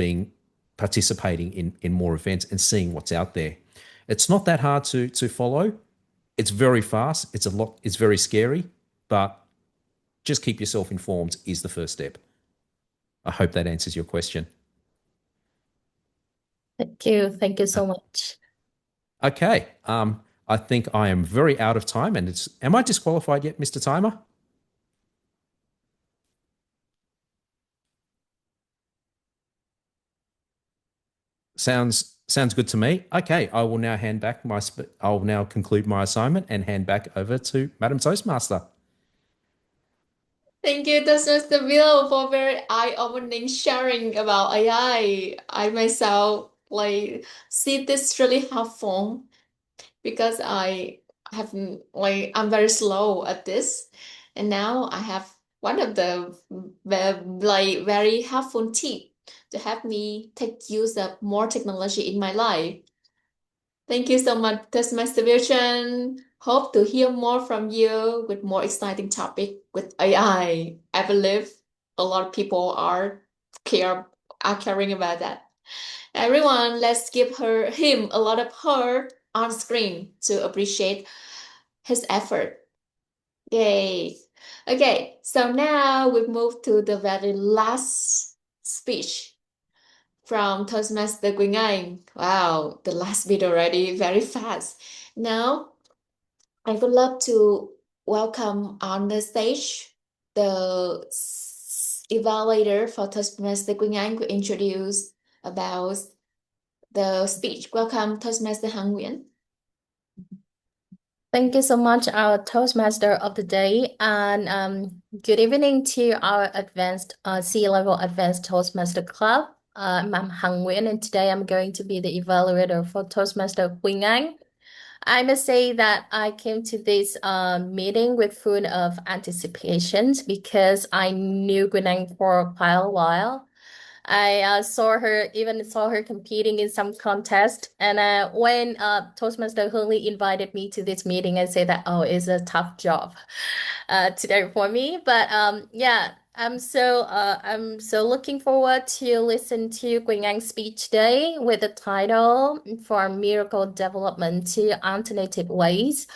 participating in more events and seeing what's out there. It's not that hard to follow. It's very fast. It's very scary, but just keep yourself informed is the first step. I hope that answers your question. Thank you. Thank you so much. Okay. I think I am very out of time and am I disqualified yet, Mr. Timer? Sounds good to me. Okay, I will now I'll now conclude my assignment and hand back over to Madam Toastmaster. Thank you, Toastmaster Bill, for very eye-opening sharing about AI. I myself see this really helpful because I'm very slow at this, and now I have one of the very helpful tip to help me take use of more technology in my life. Thank you so much, Toastmaster Wilson. Hope to hear more from you with more exciting topic with AI. I believe a lot of people are caring about that. Everyone, let's give him a lot of heart on screen to appreciate his effort. Yay. Okay, so now we move to the very last speech from Toastmaster Quỳnh Anh. Wow, the last bit already, very fast. Now, I would love to welcome on the stage the evaluator for Toastmaster Quỳnh Anh to introduce about the speech. Welcome, Toastmaster Han Nguyễn. Thank you so much, our Toastmaster of the day, and good evening to our advanced C-level Advanced Toastmaster Club. I'm Han Nguyễn, and today I'm going to be the evaluator for Toastmaster Quỳnh Anh. I must say that I came to this meeting with full of anticipations because I knew Quỳnh Anh for quite a while. I saw her competing in some contest. And when Toastmaster Hương invited me to this meeting and said that, oh, it's a tough job today for me. But yeah, I'm so looking forward to listen to Quỳnh Anh's speech today with the title From Miracle Development to Alternative Ways.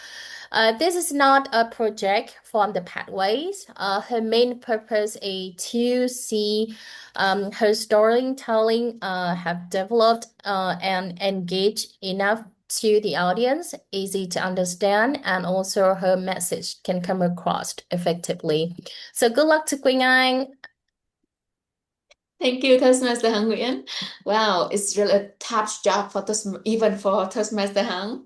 This is not a project from the pathways. Her main purpose is to see her storytelling have developed and engaged enough to the audience, easy to understand, and also her message can come across effectively. So good luck to Quỳnh Anh. Thank you, Toastmaster Hằng Nguyễn. Wow, it's really a tough job for even for Toastmaster Hằng.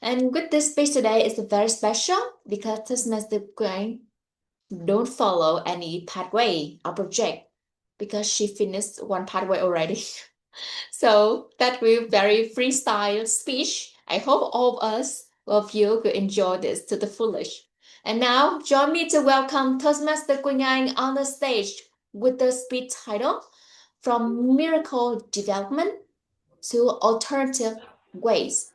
And with this speech today, it's very special because Toastmaster Quỳnh Anh don't follow any pathway or project because she finished one pathway already. So that will be very freestyle speech. I hope all of you will enjoy this to the fullest. And now join me to welcome Toastmaster Quỳnh Anh on the stage with the speech title From Miracle Development to Alternative Ways.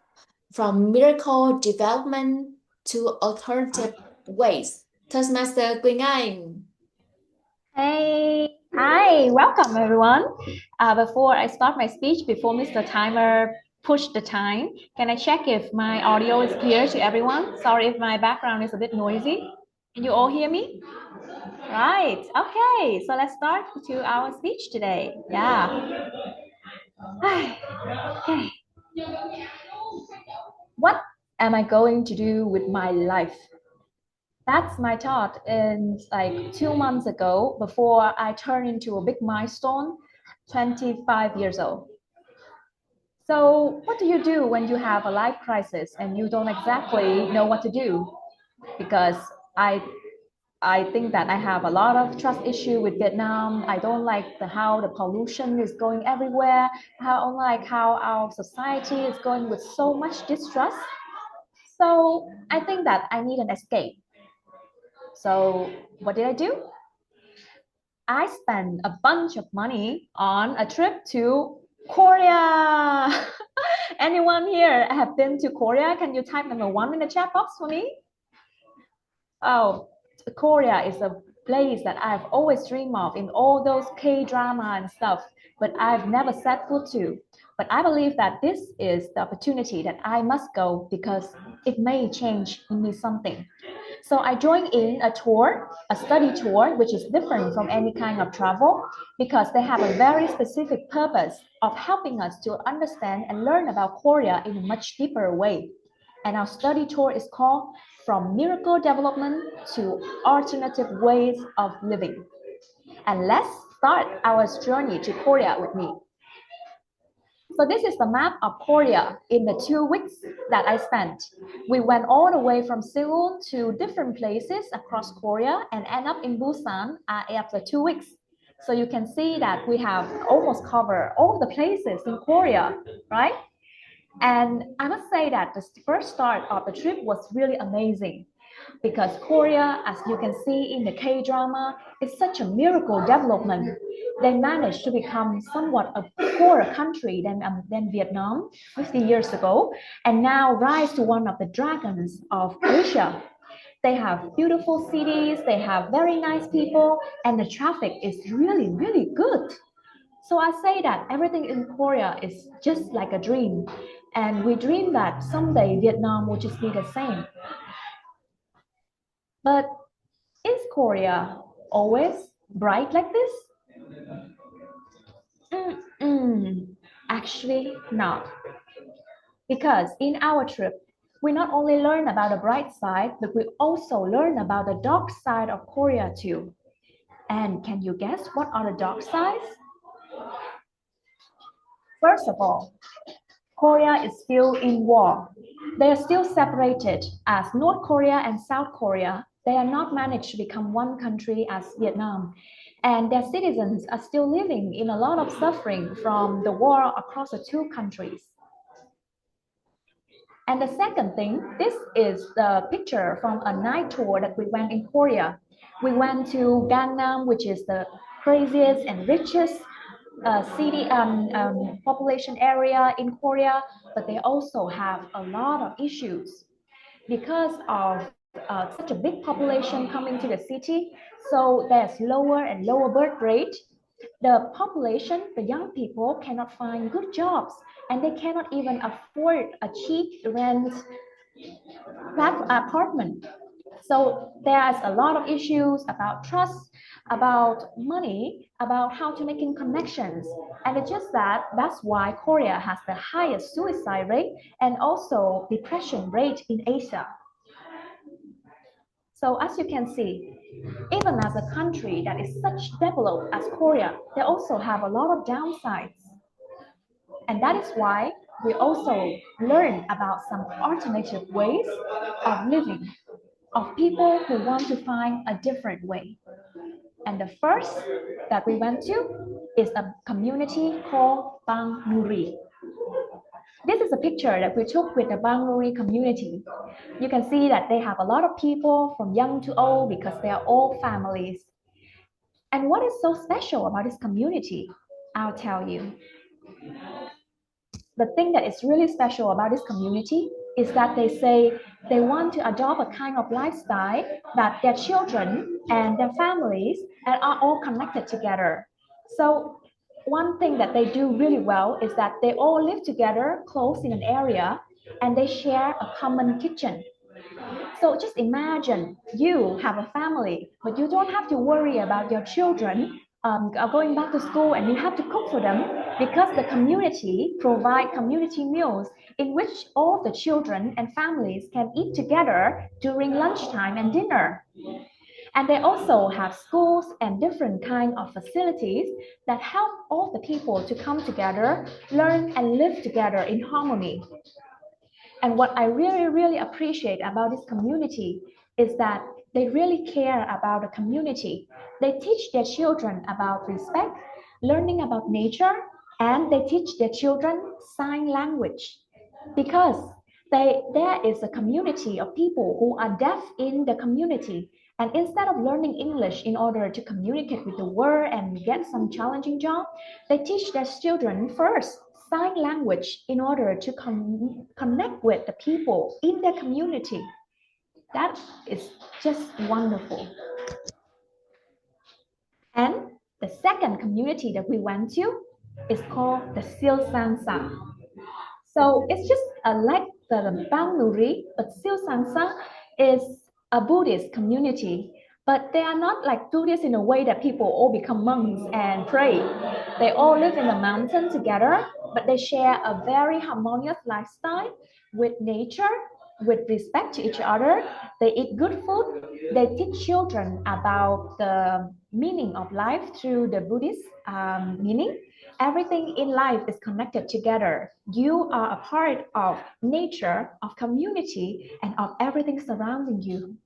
From Miracle Development to Alternative Ways. Toastmaster Quỳnh Anh. Hey, hi, welcome everyone. Before I start my speech, before Mr. Timer pushed the time, can I check if my audio is clear to everyone? Sorry if my background is a bit noisy. Can you all hear me? Right, okay, so let's start to our speech today. Yeah. Okay. What am I going to do with my life? That's my thought in like 2 months ago before I turned into a big milestone, 25 years old. So what do you do when you have a life crisis and you don't exactly know what to do? Because I think that I have a lot of trust issue with Vietnam. I don't like how the pollution is going everywhere. I don't like how our society is going with so much distrust. So I think that I need an escape. So what did I do? I spent a bunch of money on a trip to Korea. Anyone here have been to Korea? Can you type number 1 in the chat box for me? Oh, Korea is a place that I've always dreamed of in all those K-drama and stuff, but I've never set foot to. But I believe that this is the opportunity that I must go because it may change in me something. So I joined in a tour, a study tour, which is different from any kind of travel because they have a very specific purpose of helping us to understand and learn about Korea in a much deeper way. And our study tour is called From Miracle Development to Alternative Ways of Living. And let's start our journey to Korea with me. So this is the map of Korea in the 2 weeks that I spent. We went all the way from Seoul to different places across Korea and end up in Busan after 2 weeks. So you can see that we have almost covered all the places in Korea, right? And I must say that the first start of the trip was really amazing because Korea, as you can see in the K-drama, is such a miracle development. They managed to become somewhat a poorer country than Vietnam 50 years ago, and now rise to one of the dragons of Asia. They have beautiful cities, they have very nice people, and the traffic is really, really good. So I say that everything in Korea is just like a dream. And we dream that someday Vietnam will just be the same. But is Korea always bright like this? Actually not. Because in our trip, we not only learn about the bright side, but we also learn about the dark side of Korea too. And can you guess what are the dark sides? First of all, Korea is still in war. They are still separated as North Korea and South Korea. They are not managed to become one country as Vietnam. And their citizens are still living in a lot of suffering from the war across the 2 countries. And the second thing, this is the picture from a night tour that we went in Korea. We went to Gangnam, which is the craziest and richest city population area in Korea, but they also have a lot of issues because of such a big population coming to the city. So there's lower and lower birth rate. The population, the young people cannot find good jobs, and they cannot even afford a cheap rent apartment. So there's a lot of issues about trust, about money, about how to making connections. And it's just that's why Korea has the highest suicide rate and also depression rate in Asia. So as you can see, even as a country that is such developed as Korea, they also have a lot of downsides. And that is why we also learn about some alternative ways of living, of people who want to find a different way. And the first that we went to is a community called Bang Nuri. This is a picture that we took with the Bang Nuri community. You can see that they have a lot of people from young to old because they are all families. And what is so special about this community? I'll tell you. The thing that is really special about this community is that they say they want to adopt a kind of lifestyle that their children and their families are all connected together. So one thing that they do really well is that they all live together close in an area and they share a common kitchen. So just imagine you have a family, but you don't have to worry about your children going back to school and you have to cook for them because the community provide community meals in which all the children and families can eat together during lunchtime and dinner. And they also have schools and different kind of facilities that help all the people to come together, learn and live together in harmony. And what I really appreciate about this community is that they really care about the community. They teach their children about respect, learning about nature, and they teach their children sign language. Because there is a community of people who are deaf in the community. And instead of learning English in order to communicate with the world and get some challenging job, they teach their children first sign language in order to connect with the people in their community. That is just wonderful. And the second community that we went to is called the Sil-Sansa. So it's just like the Bang Nuri, but Sil-Sansa is a Buddhist community. But they are not like Buddhists in a way that people all become monks and pray. They all live in the mountain together, but they share a very harmonious lifestyle with nature, with respect to each other. They eat good food. They teach children about the meaning of life through the Buddhist meaning. Everything in life is connected together. You are a part of nature, of community, and of everything surrounding you.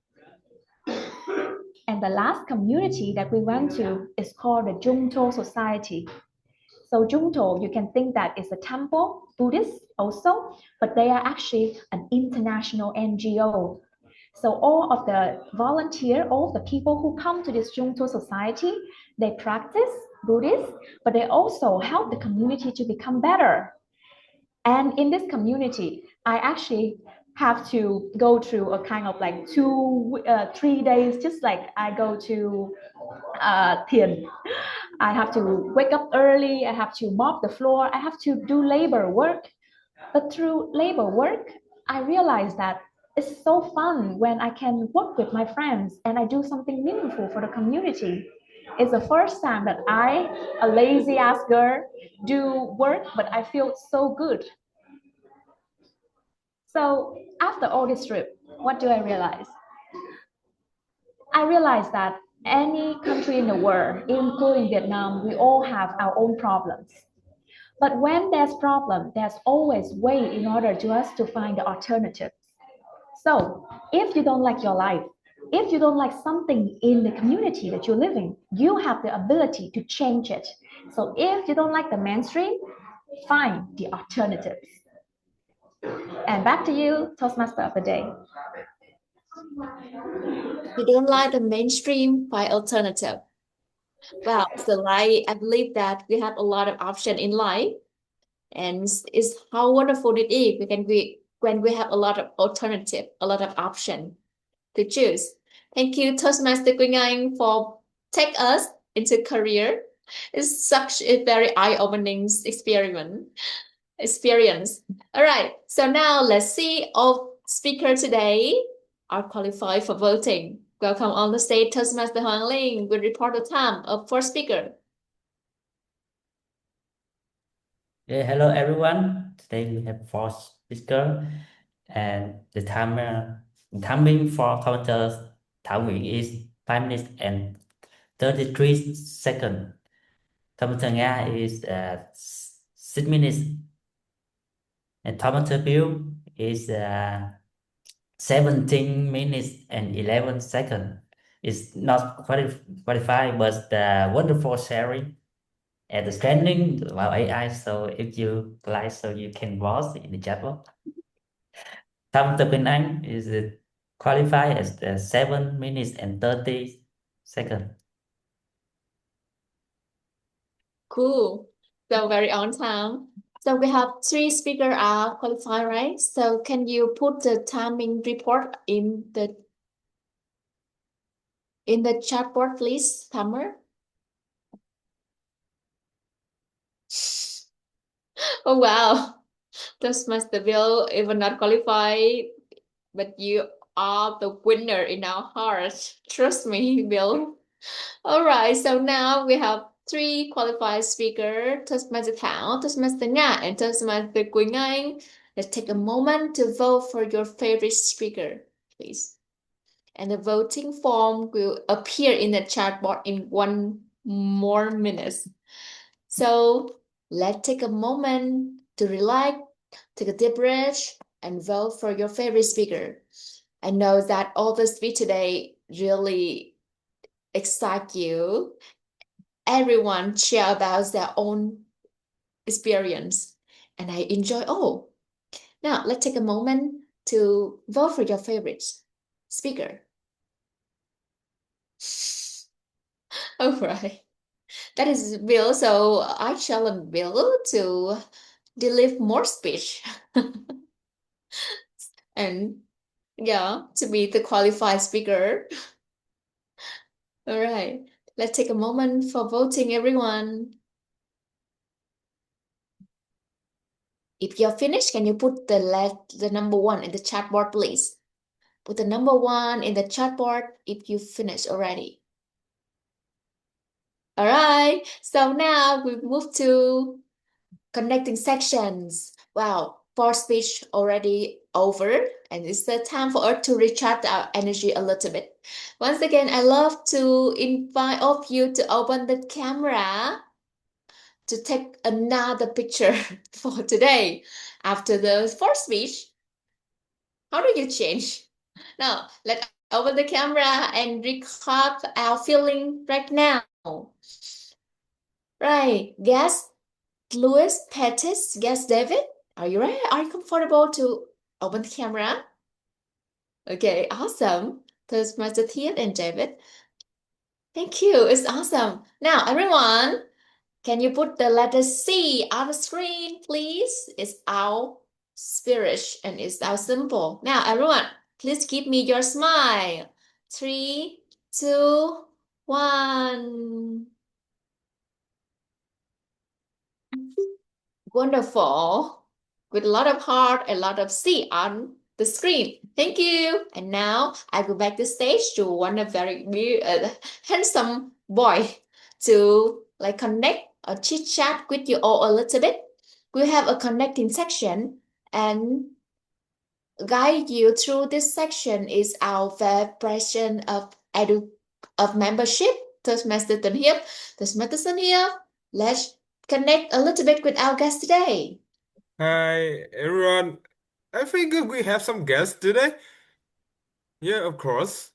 And the last community that we went to is called the Jungto Society. So Jungto, you can think that is a temple, Buddhist also, but they are actually an international NGO. So all of the volunteers, all the people who come to this Jungto Society, they practice Buddhist, but they also help the community to become better. And in this community, I actually have to go through a kind of like 3 days, just like I go to Thiền. I have to wake up early, I have to mop the floor, I have to do labor work. But through labor work, I realized that it's so fun when I can work with my friends and I do something meaningful for the community. It's the first time that I, a lazy ass girl, do work, but I feel so good. So after all this trip, what do I realize? I realized that any country in the world, including Vietnam, we all have our own problems. But when there's problem, there's always way in order to us to find the alternatives. So if you don't like your life, if you don't like something in the community that you're living, you have the ability to change it. So if you don't like the mainstream, find the alternatives. And back to you, Toastmaster of the day. You don't like the mainstream, find alternative. Wow, so I believe that we have a lot of option in life, and it's how wonderful it is when we have a lot of alternative, a lot of option to choose. Thank you, Toastmaster Quỳnh Anh, for take us into career. It's such a very eye-opening experience. All right, so now let's see all speakers today are qualified for voting. Welcome on the stage, Toastmaster Hoàng Linh will report the time of first speaker. Yeah, hello everyone. Today we have four speakers, and the timing for commentators Thảo Nguyễn is 5 minutes and 33 seconds. Commentator Nga is 6 minutes, and commentator Bill is 17 minutes and 11 seconds. It's not qualified, but wonderful sharing and the training about AI. So if you like, so you can vote in the chat box. Tham Tập Bình Anh is qualified as 7 minutes and 30 seconds. Cool. So very on time. So we have 3 speakers are qualified, right? So can you put the timing report in the chat board, please, Tamer? Oh wow, Toastmaster Bill even not qualified, but you are the winner in our hearts. Trust me, Bill. All right, so now we have 3 qualified speakers, Toastmaster Thảo, Toastmaster Nga, and Toastmaster Quỳnh Anh. Let's take a moment to vote for your favorite speaker, please. And the voting form will appear in the chat board in 1 more minute. So let's take a moment to relax, take a deep breath, and vote for your favorite speaker. I know that all the speech today really excite you. Everyone share about their own experience, and I enjoy all. Now let's take a moment to vote for your favorite speaker. All right. That is Bill, so I challenge Bill to deliver more speech and to be the qualified speaker. All right, let's take a moment for voting, everyone. If you're finished, can you put the number 1 in the chat board, please? Put the number 1 in the chat board if you finished already. All right, so now we move to connecting sections. Wow, 4 speech already over, and it's the time for us to recharge our energy a little bit. Once again, I love to invite all of you to open the camera to take another picture for today. After the 4th speech, how do you change? Now, let's open the camera and record our feeling right now. Right, guess Louis, Pettis, guess David. Are you ready? Are you comfortable to open the camera? Okay, awesome. Toastmaster Thiet and David. Thank you. It's awesome. Now, everyone, can you put the letter C on the screen, please? It's our spirit and it's our symbol. Now, everyone, please give me your smile. 3, 2, 1. Wonderful. With a lot of heart and a lot of C on the screen. Thank you. And now I go back to stage to one of very handsome boy to connect or chit chat with you all a little bit. We have a connecting section, and guide you through this section is our version of membership. Toastmaster Tân Hiệp. Toastmaster Tân Hiệp. Let's connect a little bit with our guest today. Hi, everyone. I think we have some guests today. Yeah, of course.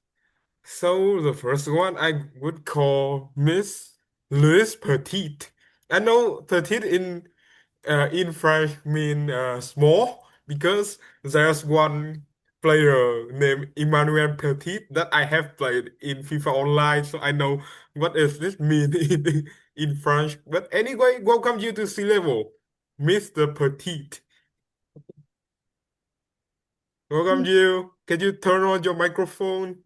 So the first one I would call Miss Louise Petite. I know petite in French mean small, because there's one player named Emmanuel Petit that I have played in FIFA Online, so I know what does this mean in French. But anyway, welcome you to sea level, Mr. Petit. Welcome you. Can you turn on your microphone?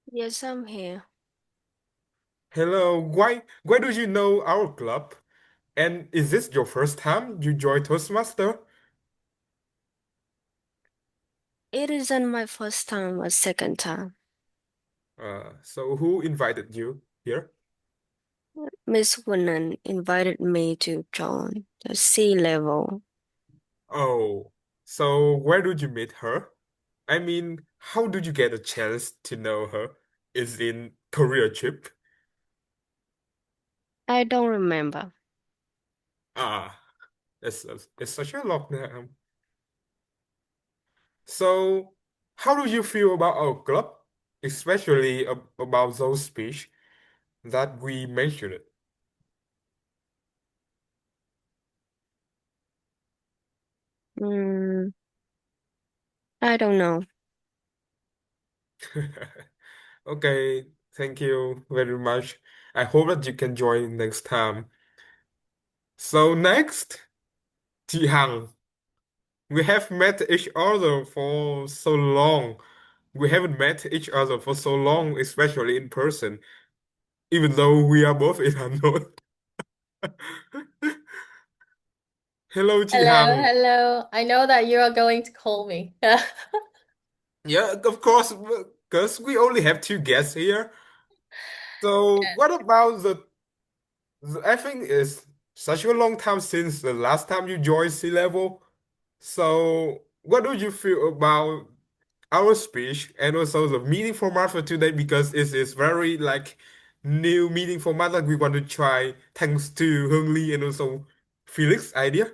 Yes, I'm here. Hello. Why do you know our club? And is this your first time you join Toastmaster? It isn't my first time or second time. So who invited you here? Miss Winnan invited me to join the sea level. Oh, so where did you meet her? I mean, how did you get a chance to know her? Is in career trip? I don't remember. Ah, it's such a long time. So, how do you feel about our club, especially about those speech that we mentioned? Hmm, I don't know. Okay, thank you very much. I hope that you can join next time. So next, Chị Hằng. We have met each other for so long. We haven't met each other for so long, especially in person, even though we are both in Hanoi. Hello, chị Hello, Hằng. hello. I know that you are going to call me. Yeah, of course, because we only have two guests here. So, what about I think it's such a long time since the last time you joined Sea Level. So, what do you feel about our speech and also the meeting format for today? Because it is very like new meeting format that we want to try thanks to Hương Ly and also Felix idea.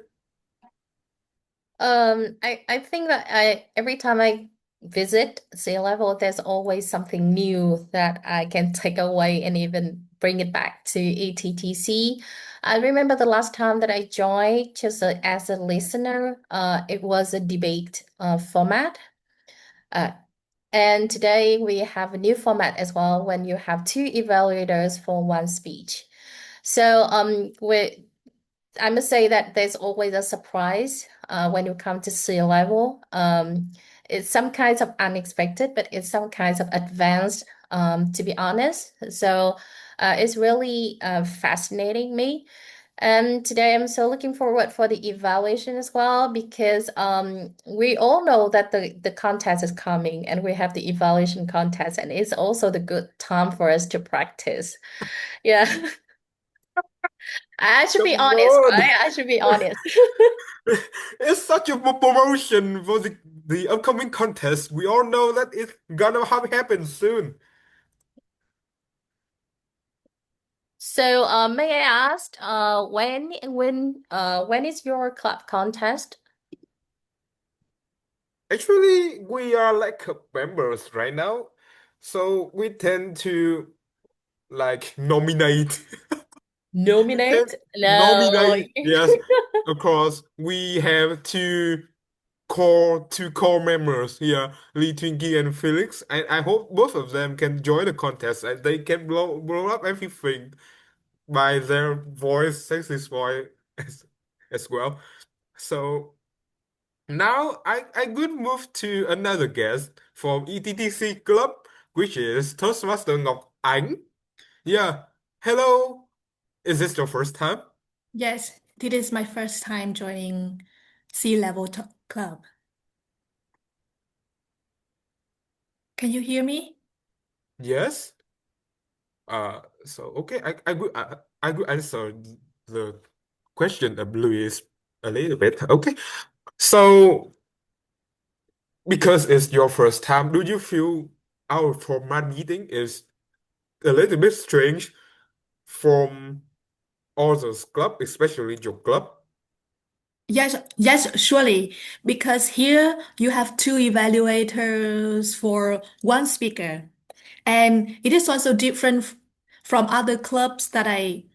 I think that every time I visit sea level, there's always something new that I can take away and even bring it back to ETTC. I remember the last time that I joined just as a listener, it was a debate format. And today we have a new format as well when you have two evaluators for one speech. So I must say that there's always a surprise when you come to sea level. It's some kinds of unexpected, but it's some kinds of advanced, to be honest. So it's really fascinating me. And today I'm so looking forward for the evaluation as well because we all know that the contest is coming and we have the evaluation contest and it's also the good time for us to practice. Yeah. I should be Come honest, on. right? I should be honest. It's such a promotion for the upcoming contest. We all know that it's gonna happen soon. So, may I ask, when is your club contest? Actually, we are like members right now, so we tend to like nominate. Nominate? No. Nominate, yes. Of course, we have two core members here, Lee Twinkie and Felix. I hope both of them can join the contest and they can blow up everything by their voice, sexy voice as well. So now I could move to another guest from ETTC Club, which is Toastmaster Ngọc Ánh. Yeah. Hello. Is this your first time? Yes, this is my first time joining Sea Level Club. Can you hear me? Yes. So okay, I could answer the question of Louis a little bit. Okay. So because it's your first time, do you feel our format meeting is a little bit strange from others club, especially your club? Yes, surely. Because here you have two evaluators for one speaker. And it is also different from other clubs that I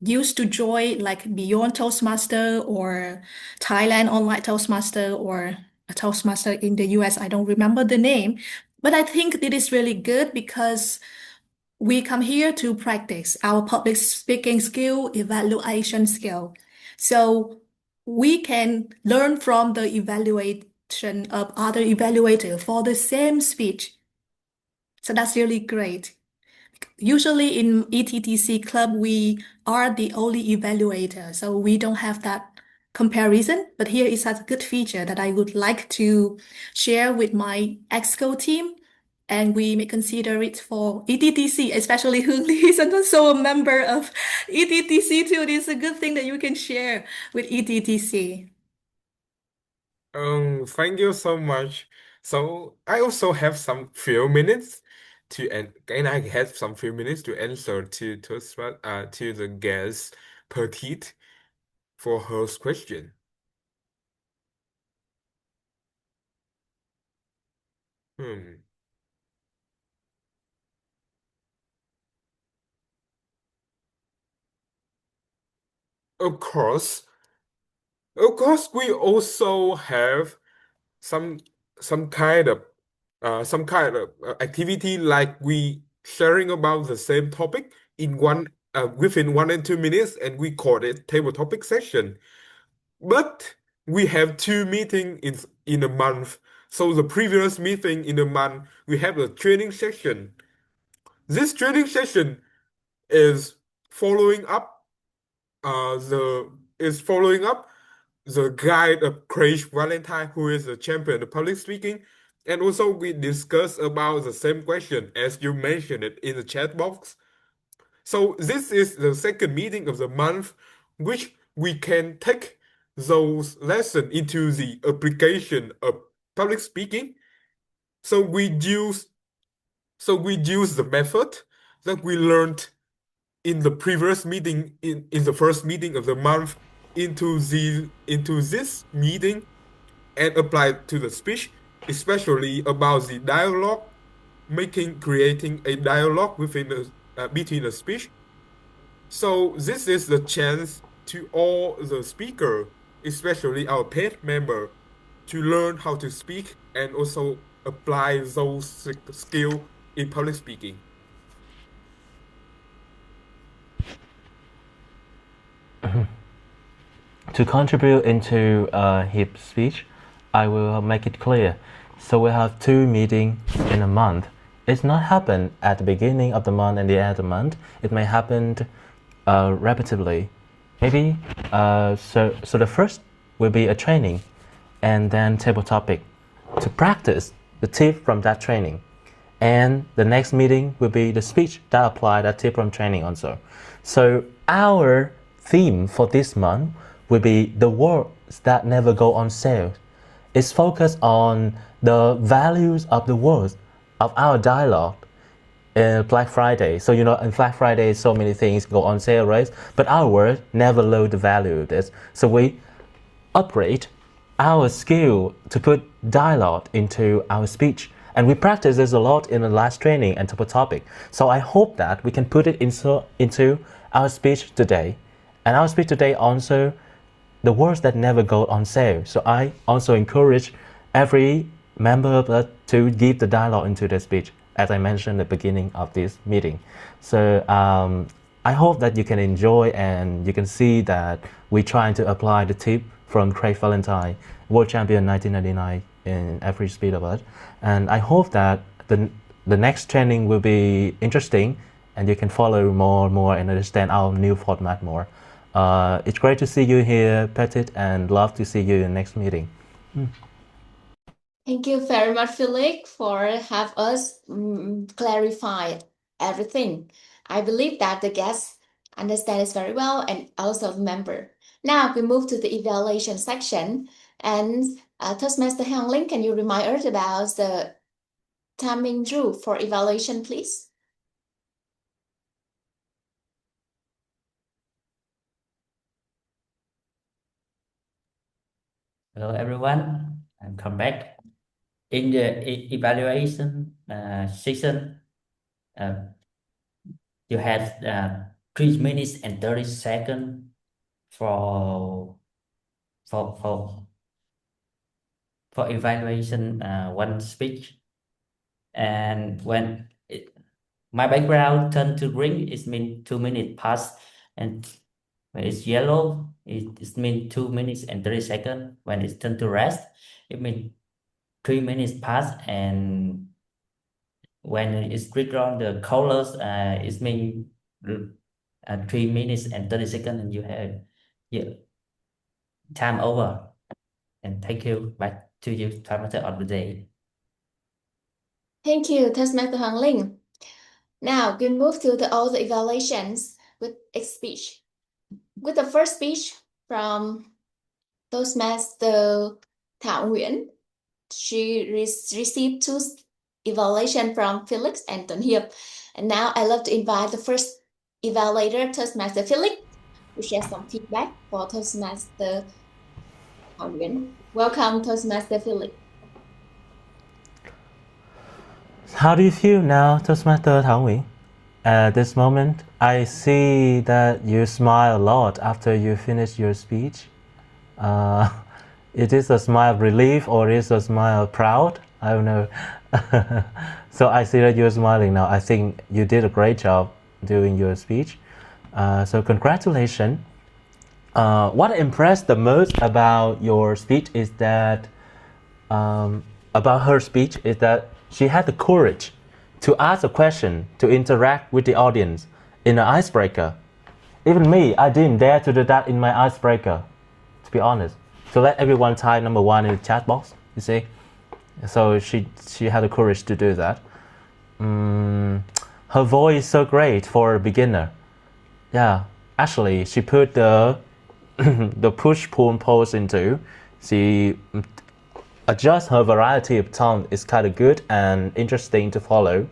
used to join like Beyond Toastmaster or Thailand Online Toastmaster or a Toastmaster in the US. I don't remember the name, but I think it is really good because we come here to practice our public speaking skill, evaluation skill. So we can learn from the evaluation of other evaluator for the same speech. So that's really great. Usually in 𝐸𝐷𝐶 club, we are the only evaluator, so we don't have that comparison. But here is a good feature that I would like to share with my EXCO team, and we may consider it for 𝐸𝐷𝐶, especially Hương Ly is also a member of 𝐸𝐷𝐶 too. It's a good thing that you can share with 𝐸𝐷𝐶. Thank you so much. So I also have some few minutes and I have some few minutes to answer to the guest Petite for her question. Of course, we also have some kind of activity like we sharing about the same topic in within 1 and 2 minutes, and we call it table topic session. But we have 2 meetings in a month. So the previous meeting in a month, we have a training session. This training session is following up the guide of Craig Valentine, who is a champion of public speaking. And also we discuss about the same question as you mentioned it in the chat box. So this is the second meeting of the month, which we can take those lessons into the application of public speaking. So we use the method that we learned in the previous meeting, in the first meeting of the month, into this meeting, and apply it to the speech, especially about the dialogue, creating a dialogue between the speech. So this is the chance to all the speaker, especially our paid member, to learn how to speak and also apply those skills in public speaking. To contribute into his speech, I will make it clear. So we have 2 meetings in a month. It's not happen at the beginning of the month and the end of the month. It may happen repetitively. Maybe so the first will be a training, and then table topic to practice the tip from that training. And the next meeting will be the speech that apply that tip from training also. So our theme for this month will be the words that never go on sale. It's focused on the values of the words of our dialogue in Black Friday. So in Black Friday, so many things go on sale, right? But our word never load the value of this. So we upgrade our skill to put dialogue into our speech. And we practice this a lot in the last training and topic. So I hope that we can put it into our speech today. And our speech today also the words that never go on sale. So I also encourage every member of us to give the dialogue into their speech, as I mentioned at the beginning of this meeting. So I hope that you can enjoy and you can see that we're trying to apply the tip from Craig Valentine, world champion 1999 in every speed of it. And I hope that the next training will be interesting and you can follow more and understand our new format more. It's great to see you here, Petit, and love to see you in the next meeting. Thank you very much, Felix, for have us clarify everything. I believe that the guests understand this very well and also the member. Now we move to the evaluation section. And Toastmaster Hương Ly, can you remind us about the timing rule for evaluation, please? Hello everyone, and come back. In the evaluation season, you have 3 minutes and 30 seconds for for evaluation one speech. And when my background turn to green, it means 2 minutes pass, and when it's yellow, it means 2 minutes and 30 seconds. When it's turned to red, it means 3 minutes pass, and when it's clicked on the colors, it means 3 minutes and 30 seconds, and you have time over. And thank you. Back to you, Toastmaster of the day. Thank you, Toastmaster Hoàng Linh. Now we move to all the evaluations with speech. With the first speech from Toastmaster Thảo Nguyễn, she received 2 evaluations from Felix and Tuấn Hiệp. And now I love to invite the first evaluator, Toastmaster Felix, to share some feedback for Toastmaster Thảo Nguyễn. Welcome, Toastmaster Felix. How do you feel now, Toastmaster Thảo Nguyễn? At this moment, I see that you smile a lot after you finish your speech. It is a smile of relief or is a smile of proud? I don't know. So I see that you're smiling now. I think you did a great job doing your speech. So congratulations. What impressed the most about your speech is that, about her speech is that she had the courage to ask a question, to interact with the audience in an icebreaker. Even me, I didn't dare to do that in my icebreaker, to be honest. To let everyone type number 1 in the chat box, you see. So she had the courage to do that. Her voice is so great for a beginner. Yeah, actually, she put the the push-pull pose into. She adjusts her variety of tone. It's kind of good and interesting to follow.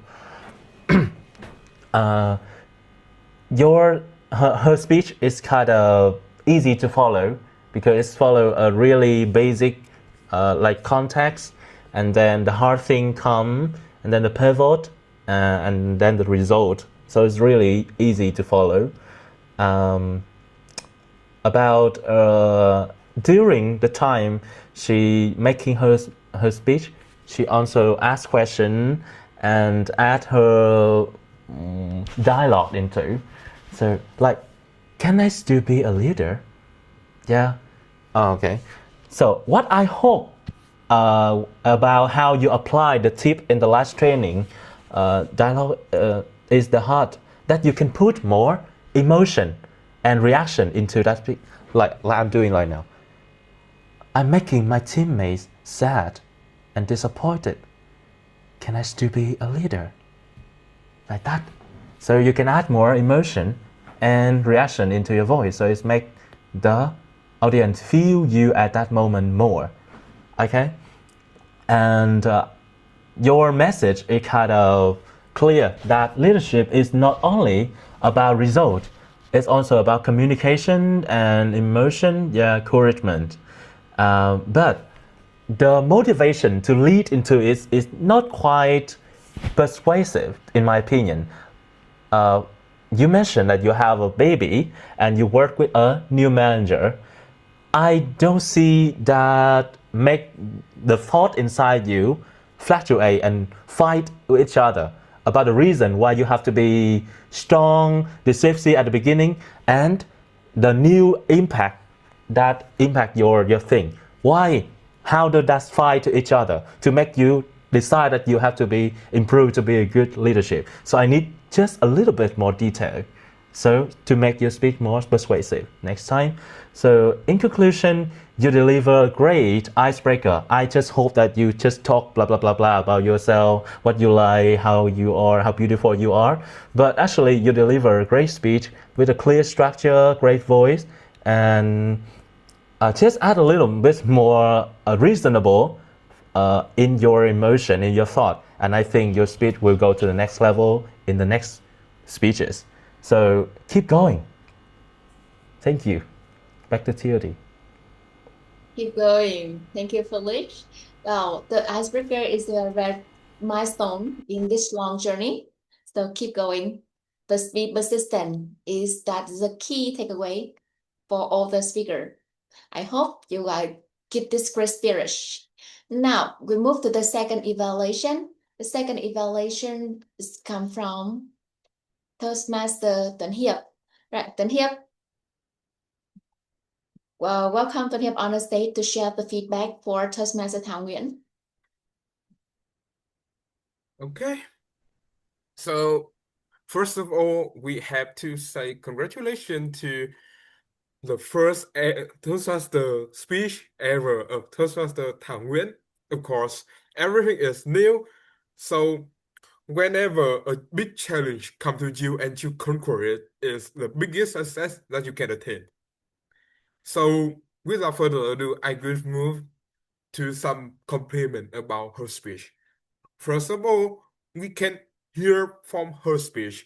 Her speech is kind of easy to follow because it's follow a really basic like context, and then the hard thing come, and then the pivot, and then the result. So it's really easy to follow. During the time she making her speech, she also asked question and add her dialogue into. So like, can I still be a leader? Yeah. Oh, okay. So what I hope about how you apply the tip in the last training dialogue is the heart, that you can put more emotion and reaction into that speech, like I'm doing right now. I'm making my teammates sad and disappointed. Can I still be a leader? Like that. So you can add more emotion and reaction into your voice. So it's make the audience feel you at that moment more. Okay? And your message is kind of clear that leadership is not only about result, it's also about communication and emotion, encouragement. But the motivation to lead into it is not quite persuasive, in my opinion. You mentioned that you have a baby and you work with a new manager. I don't see that make the thought inside you fluctuate and fight with each other about the reason why you have to be strong, decisive at the beginning, and the new impact that impact your thing. Why? How does that fight to each other to make you decide that you have to be improved to be a good leadership? So I need just a little bit more detail, so to make your speech more persuasive next time. So in conclusion, you deliver a great icebreaker. I just hope that you just talk blah blah blah blah about yourself, what you like, how you are, how beautiful you are. But actually you deliver a great speech with a clear structure, great voice, and just add a little bit more reasonable in your emotion, in your thought. And I think your speech will go to the next level in the next speeches. So keep going. Thank you. Back to TOD. Keep going. Thank you, Felix. Wow, the icebreaker is a very milestone in this long journey. So keep going. but be persistent is that the key takeaway for all the speaker. I hope you guys get this great spirit. Now we move to the second evaluation. The second evaluation is come from Toastmaster Tuấn Hiệp. Right, Tuấn Hiệp. Well, welcome Tuấn Hiệp on the stage to share the feedback for Toastmaster Thảo Nguyễn. Okay. So first of all, we have to say congratulations to the first Toastmaster speech ever of Toastmaster Thảo Nguyễn. Of course, everything is new. So whenever a big challenge comes to you and you conquer it, is the biggest success that you can attain. So without further ado, I will move to some compliment about her speech. First of all, we can hear from her speech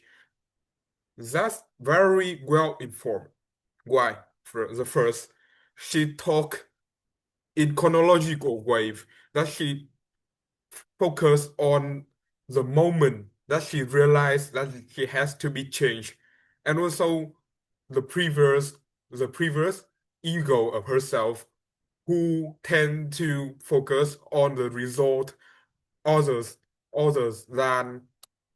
that's very well informed. Why? For the first, she talk in chronological wave, that she focused on the moment that she realized that she has to be changed, and also the previous ego of herself, who tend to focus on the result others than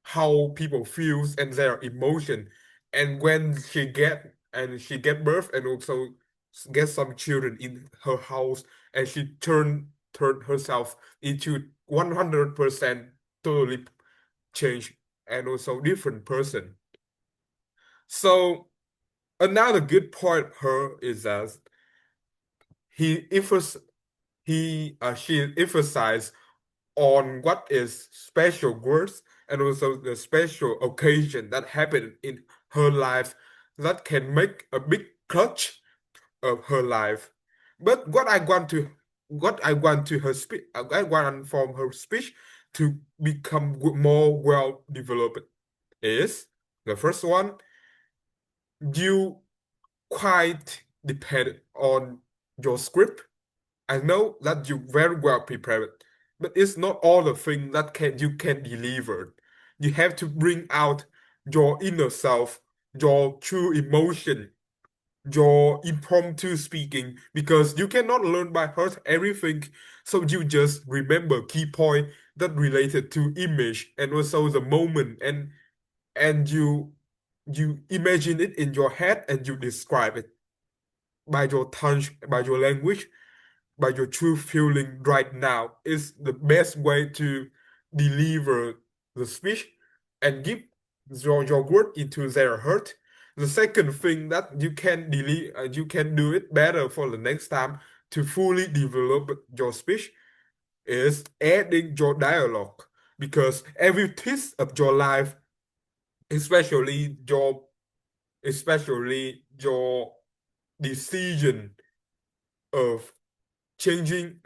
how people feels and their emotion. And when she get birth and also get some children in her house, and she turn herself into 100% totally changed and also different person. So another good part of her is that she emphasized on what is special words and also the special occasion that happened in her life that can make a big clutch of her life. But what I want from her speech to become more well developed is the first one. You quite depend on your script. I know that you very well prepared, but it's not all the thing that you can deliver. You have to bring out your inner self, your true emotion, your impromptu speaking, because you cannot learn by heart everything. So you just remember key point that related to image and also the moment, and you imagine it in your head and you describe it by your touch, by your language, by your true feeling right now. Is the best way to deliver the speech and give your word into their heart. The second thing that you can do it better for the next time to fully develop your speech is adding your dialogue, because every twist of your life, especially your decision of changing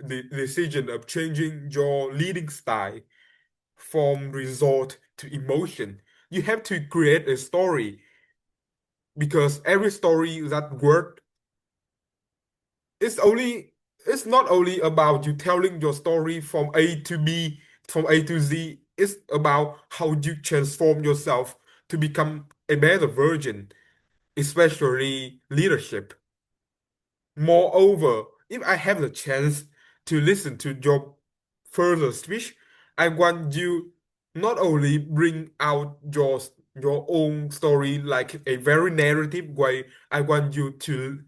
your leading style from result to emotion, you have to create a story, because every story that word it's not only about you telling your story from A to B, from A to Z. It's about how you transform yourself to become a better version, especially leadership. Moreover, if I have the chance to listen to your further speech, I want you not only bring out your own story like a very narrative way, I want you to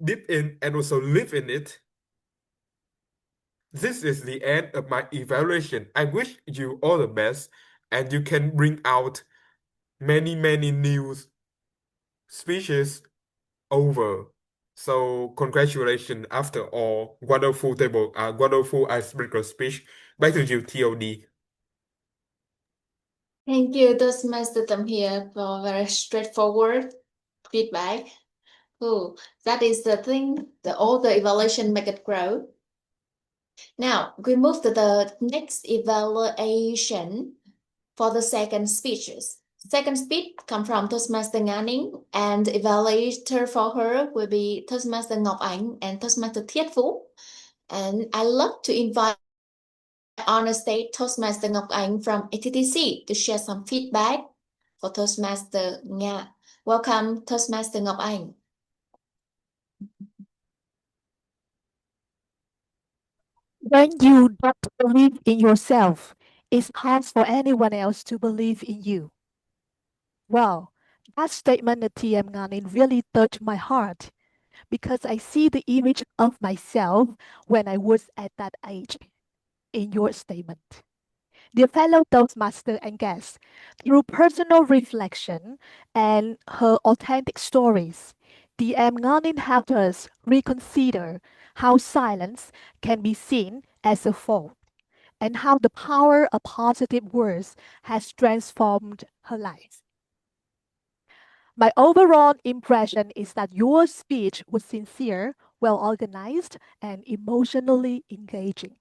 dip in and also live in it. This is the end of my evaluation. I wish you all the best, and you can bring out many new speeches over. So congratulations after all. Wonderful icebreaker speech. Back to you, TOD. Thank you, Toastmaster Tuấn Hiệp, for very straightforward feedback. Oh, that is the thing, all the evaluation make it grow. Now, we move to the next evaluation for the second speeches. Second speech come from Toastmaster Nga Ninh, and evaluator for her will be Toastmaster Ngọc Ánh and Toastmaster Thiết Phú. And I love to invite on the stage Toastmaster Ngọc Ánh from ETTC to share some feedback. for Toastmaster Nga. Welcome, Toastmaster Ngọc Anh. When you don't believe in yourself, it's hard for anyone else to believe in you. Well, that statement of TM Nganin really touched my heart because I see the image of myself when I was at that age in your statement. Dear fellow Toastmaster and guests, through personal reflection and her authentic stories, DM Nganin helped us reconsider how silence can be seen as a fault and how the power of positive words has transformed her life. My overall impression is that your speech was sincere, well organized, and emotionally engaging.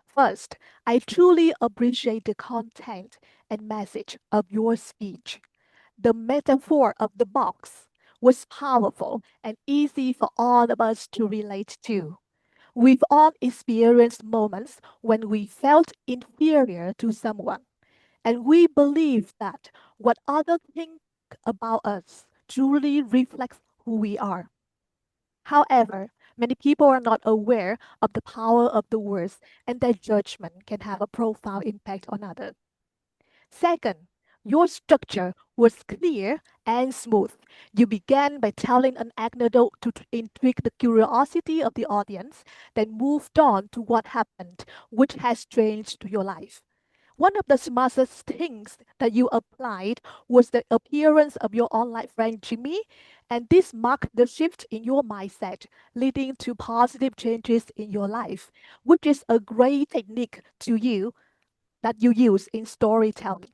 First, I truly appreciate the content and message of your speech. The metaphor of the box was powerful and easy for all of us to relate to. We've all experienced moments when we felt inferior to someone, and we believe that what others think about us truly reflects who we are. However, many people are not aware of the power of the words, and their judgment can have a profound impact on others. Second, your structure was clear and smooth. You began by telling an anecdote to intrigue the curiosity of the audience, then moved on to what happened, which has changed your life. One of the smartest things that you applied was the appearance of your online friend Jimmy, and this marked the shift in your mindset, leading to positive changes in your life, which is a great technique to you that you use in storytelling.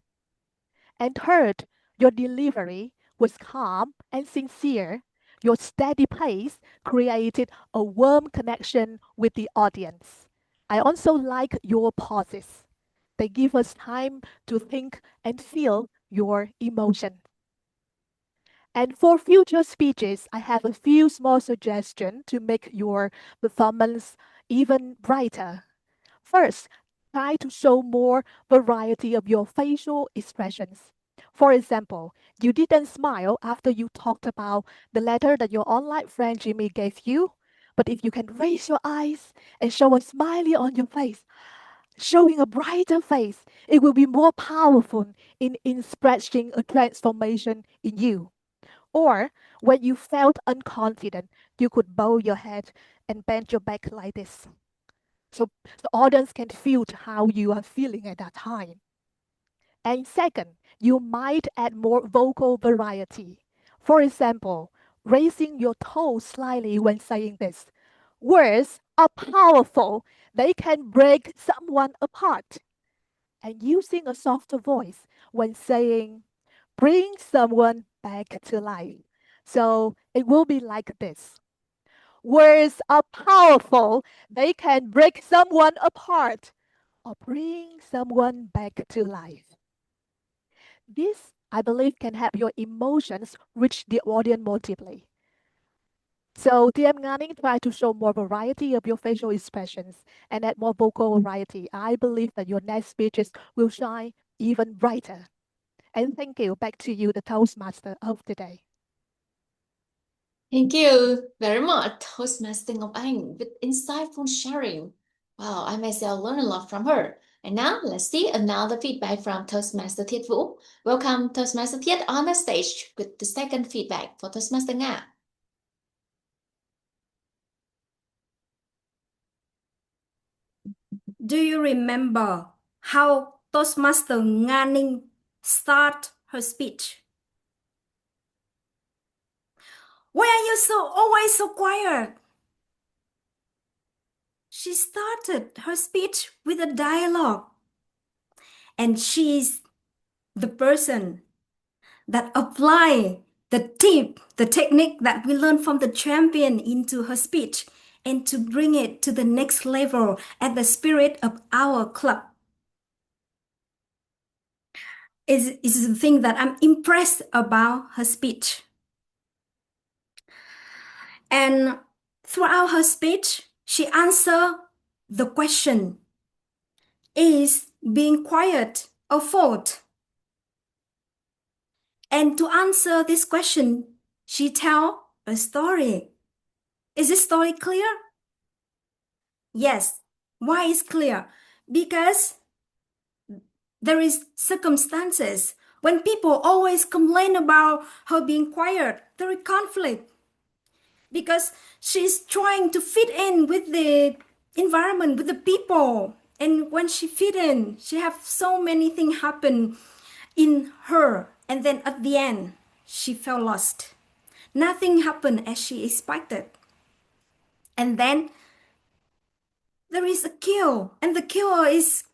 And third, your delivery was calm and sincere. Your steady pace created a warm connection with the audience. I also like your pauses. They give us time to think and feel your emotion. And for future speeches, I have a few small suggestions to make your performance even brighter. First, try to show more variety of your facial expressions. For example, you didn't smile after you talked about the letter that your online friend Jimmy gave you, but if you can raise your eyes and show a smiley on your face, showing a brighter face, it will be more powerful in expressing a transformation in you. Or when you felt unconfident, you could bow your head and bend your back like this. So the audience can feel how you are feeling at that time. And second, you might add more vocal variety. For example, raising your toes slightly when saying this. Words are powerful. They can break someone apart. And using a softer voice when saying, bring someone back to life. So it will be like this. Words are powerful. They can break someone apart or bring someone back to life. This, I believe, can help your emotions reach the audience more deeply. So TM Nganing try to show more variety of your facial expressions and add more vocal variety. I believe that your next speeches will shine even brighter. And thank you. Back to you, the Toastmaster of the day. Thank you very much, Toastmaster Ngọc Anh, with insightful sharing. Wow, I myself learned a lot from her. And now let's see another feedback from Toastmaster Thiết Vũ. Welcome, Toastmaster Thiết, on the stage with the second feedback for Toastmaster Nga. Do you remember how Toastmaster Nga Ninh start her speech? Why are you always so quiet? She started her speech with a dialogue, and she's the person that apply the tip, the technique that we learned from the champion into her speech and to bring it to the next level at the spirit of our club. Is the thing that I'm impressed about her speech. And throughout her speech, she answered the question, is being quiet a fault? And to answer this question, she tell a story. Is this story clear? Yes. Why is clear? Because there is circumstances. When people always complain about her being quiet, there is conflict. Because she's trying to fit in with the environment, with the people. And when she fit in, she have so many things happen in her. And then at the end, she felt lost. Nothing happened as she expected. And then there is a cure. And the cure is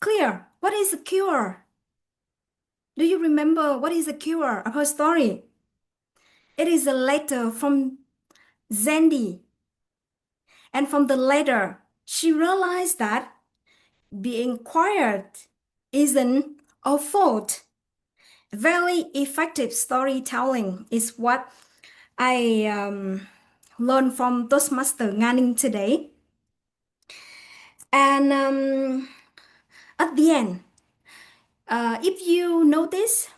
clear. What is the cure? Do you remember what is the cure of her story? It is a letter from Zandy. And from the letter, she realized that being quiet isn't a fault. Very effective storytelling is what I learned from Toastmaster Nganning today. And at the end, if you notice,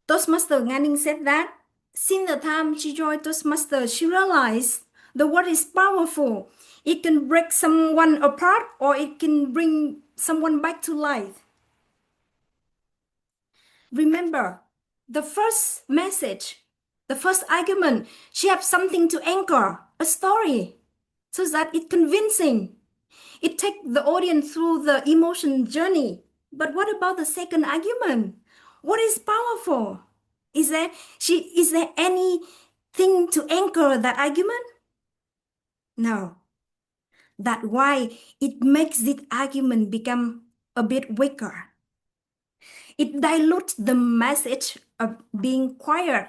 Toastmaster Nganning said that since the time she joined Toastmaster, she realized the word is powerful. It can break someone apart or it can bring someone back to life. Remember, the first message, the first argument, she has something to anchor, a story, so that it's convincing. It takes the audience through the emotion journey. But what about the second argument? What is powerful? Is there anything to anchor that argument? No. That's why it makes this argument become a bit weaker. It dilutes the message of being quiet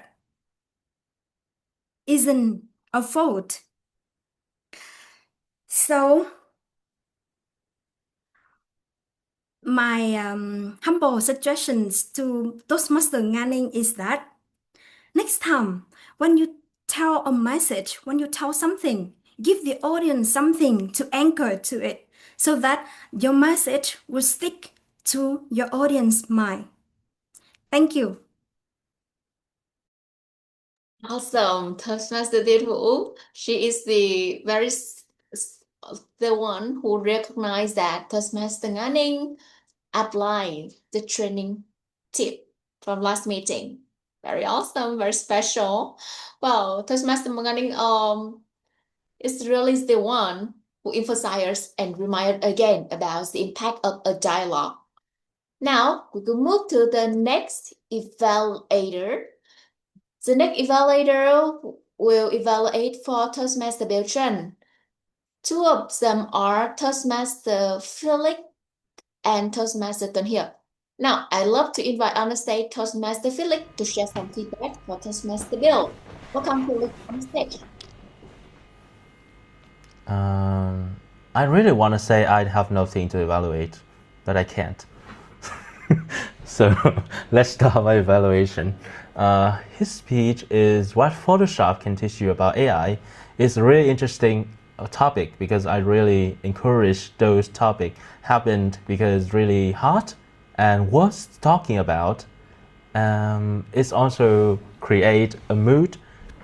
isn't a fault. So my humble suggestions to Toastmaster Nganning is that next time when you tell a message, when you tell something, give the audience something to anchor to it so that your message will stick to your audience mind. Thank you. Awesome, Toastmaster 𝐷 She is the one who recognized that Toastmaster Nganning applied the training tip from last meeting. Very awesome, very special. Well, Toastmaster Nganning is really the one who emphasizes and reminds again about the impact of a dialogue. Now, we will move to the next evaluator. The next evaluator will evaluate for Toastmaster Beltran. Two of them are Toastmaster Felix and Toastmaster Tuấn. Now, I'd love to invite on the stage Toastmaster Felix to share some feedback for Toastmaster Bill. Welcome, Felix, on the stage. I really want to say I have nothing to evaluate, but I can't. So let's start my evaluation. His speech is what Photoshop can teach you about AI. It's a really interesting topic because I really encourage those topics happened because it's really hot and worth talking about. It's also create a mood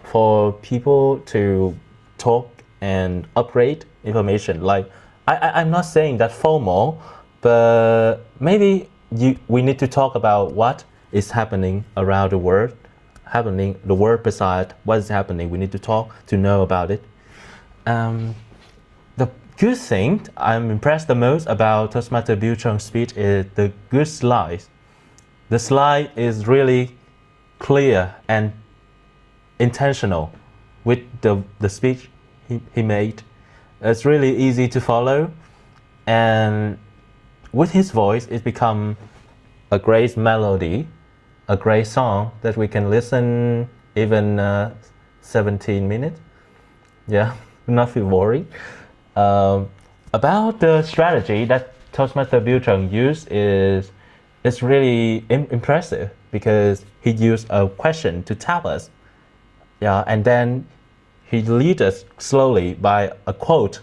for people to talk and upgrade information. Like I'm not saying that formal, but maybe we need to talk about what is happening around the world, the world beside what is happening. We need to talk to know about it. The good thing I'm impressed the most about Toastmaster Beltran's speech is the good slides. The slide is really clear and intentional with the speech he made. It's really easy to follow, and with his voice it becomes a great melody, a great song that we can listen even 17 minutes. Yeah, not feel worried. About the strategy that Toastmaster Beltran used it's really impressive because he used a question to tap us. Yeah, and then he leads us slowly by a quote,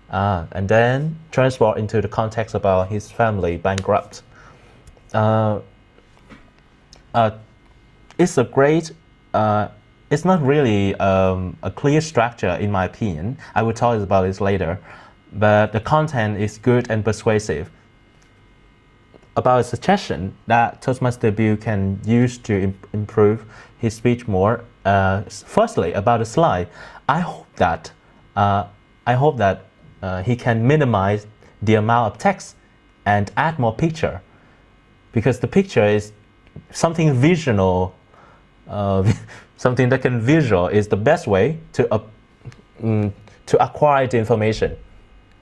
and then transport into the context about his family bankrupt. it's a great, it's not really a clear structure in my opinion. I will tell you about this later, but the content is good and persuasive. About a suggestion that Toastmaster Bill can use to improve his speech more. Firstly, about the slide, I hope that he can minimize the amount of text and add more picture, because the picture is something visual. Something that can visual is the best way to acquire the information,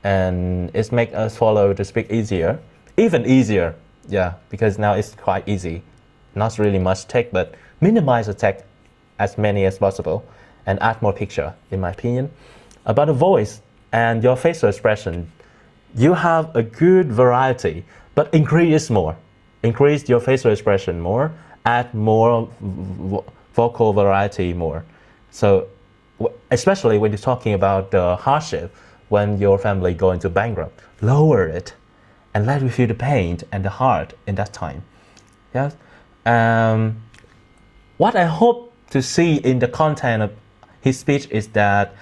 and it makes us follow the speak easier, even easier. Yeah, because now it's quite easy, not really much text, but minimize the text as many as possible and add more picture, in my opinion. About the voice and your facial expression, you have a good variety, but increase more. Increase your facial expression more, add more vocal variety more. So especially when you're talking about the hardship, when your family go into bankrupt, lower it and let you feel the pain and the heart in that time. Yes. What I hope to see in the content of his speech is that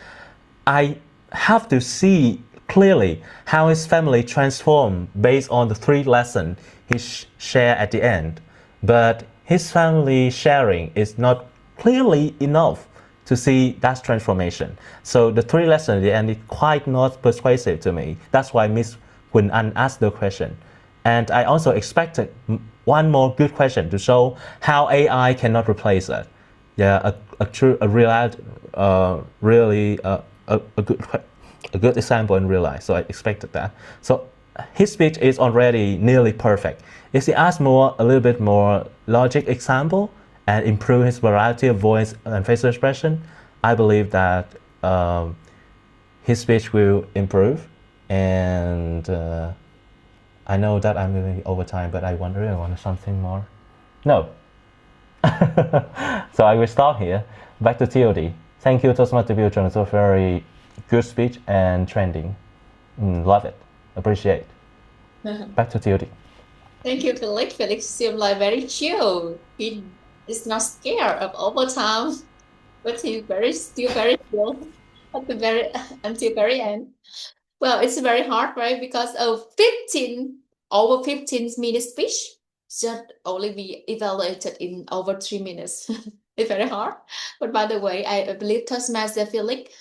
I have to see clearly how his family transformed based on the 3 lessons he shared at the end. But his family sharing is not clearly enough to see that transformation. So the 3 lessons at the end is quite not persuasive to me. That's why Miss Quỳnh Anh asked the question. And I also expected one more good question to show how AI cannot replace it. Yeah, a good example in real life. So I expected that. So his speech is already nearly perfect. If he asks a little bit more logic example and improve his variety of voice and facial expression, I believe that his speech will improve. And I know that I'm going over time, but I want something more. No. So I will stop here. Back to TOD. Thank you, Toastmasters Bill. It's a very good speech and trending. Love it. Appreciate. Back to TOD. Thank you, Felix. Felix seems like very chill. He is not scared of overtime, but he's still very chill until very end. Well, it's very hard, right? Because of over 15 minutes speech should only be evaluated in over 3 minutes. It's very hard. But by the way, I believe Toastmaster Felix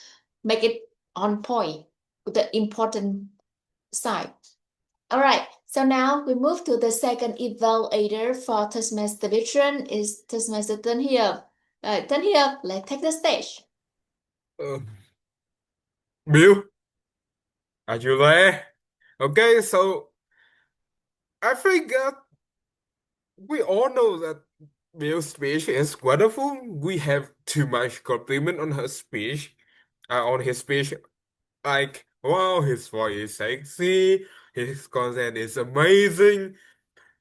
make it on point with the important side. All right. So now we move to the second evaluator for Toastmaster veteran is Toastmaster Tân Hiệp. Tân Hiệp, let's take the stage. Bill, are you there? Okay, so I think we all know that Bill's speech is wonderful. We have too much compliment on her speech, on his speech. Like, wow, his voice is sexy, his content is amazing,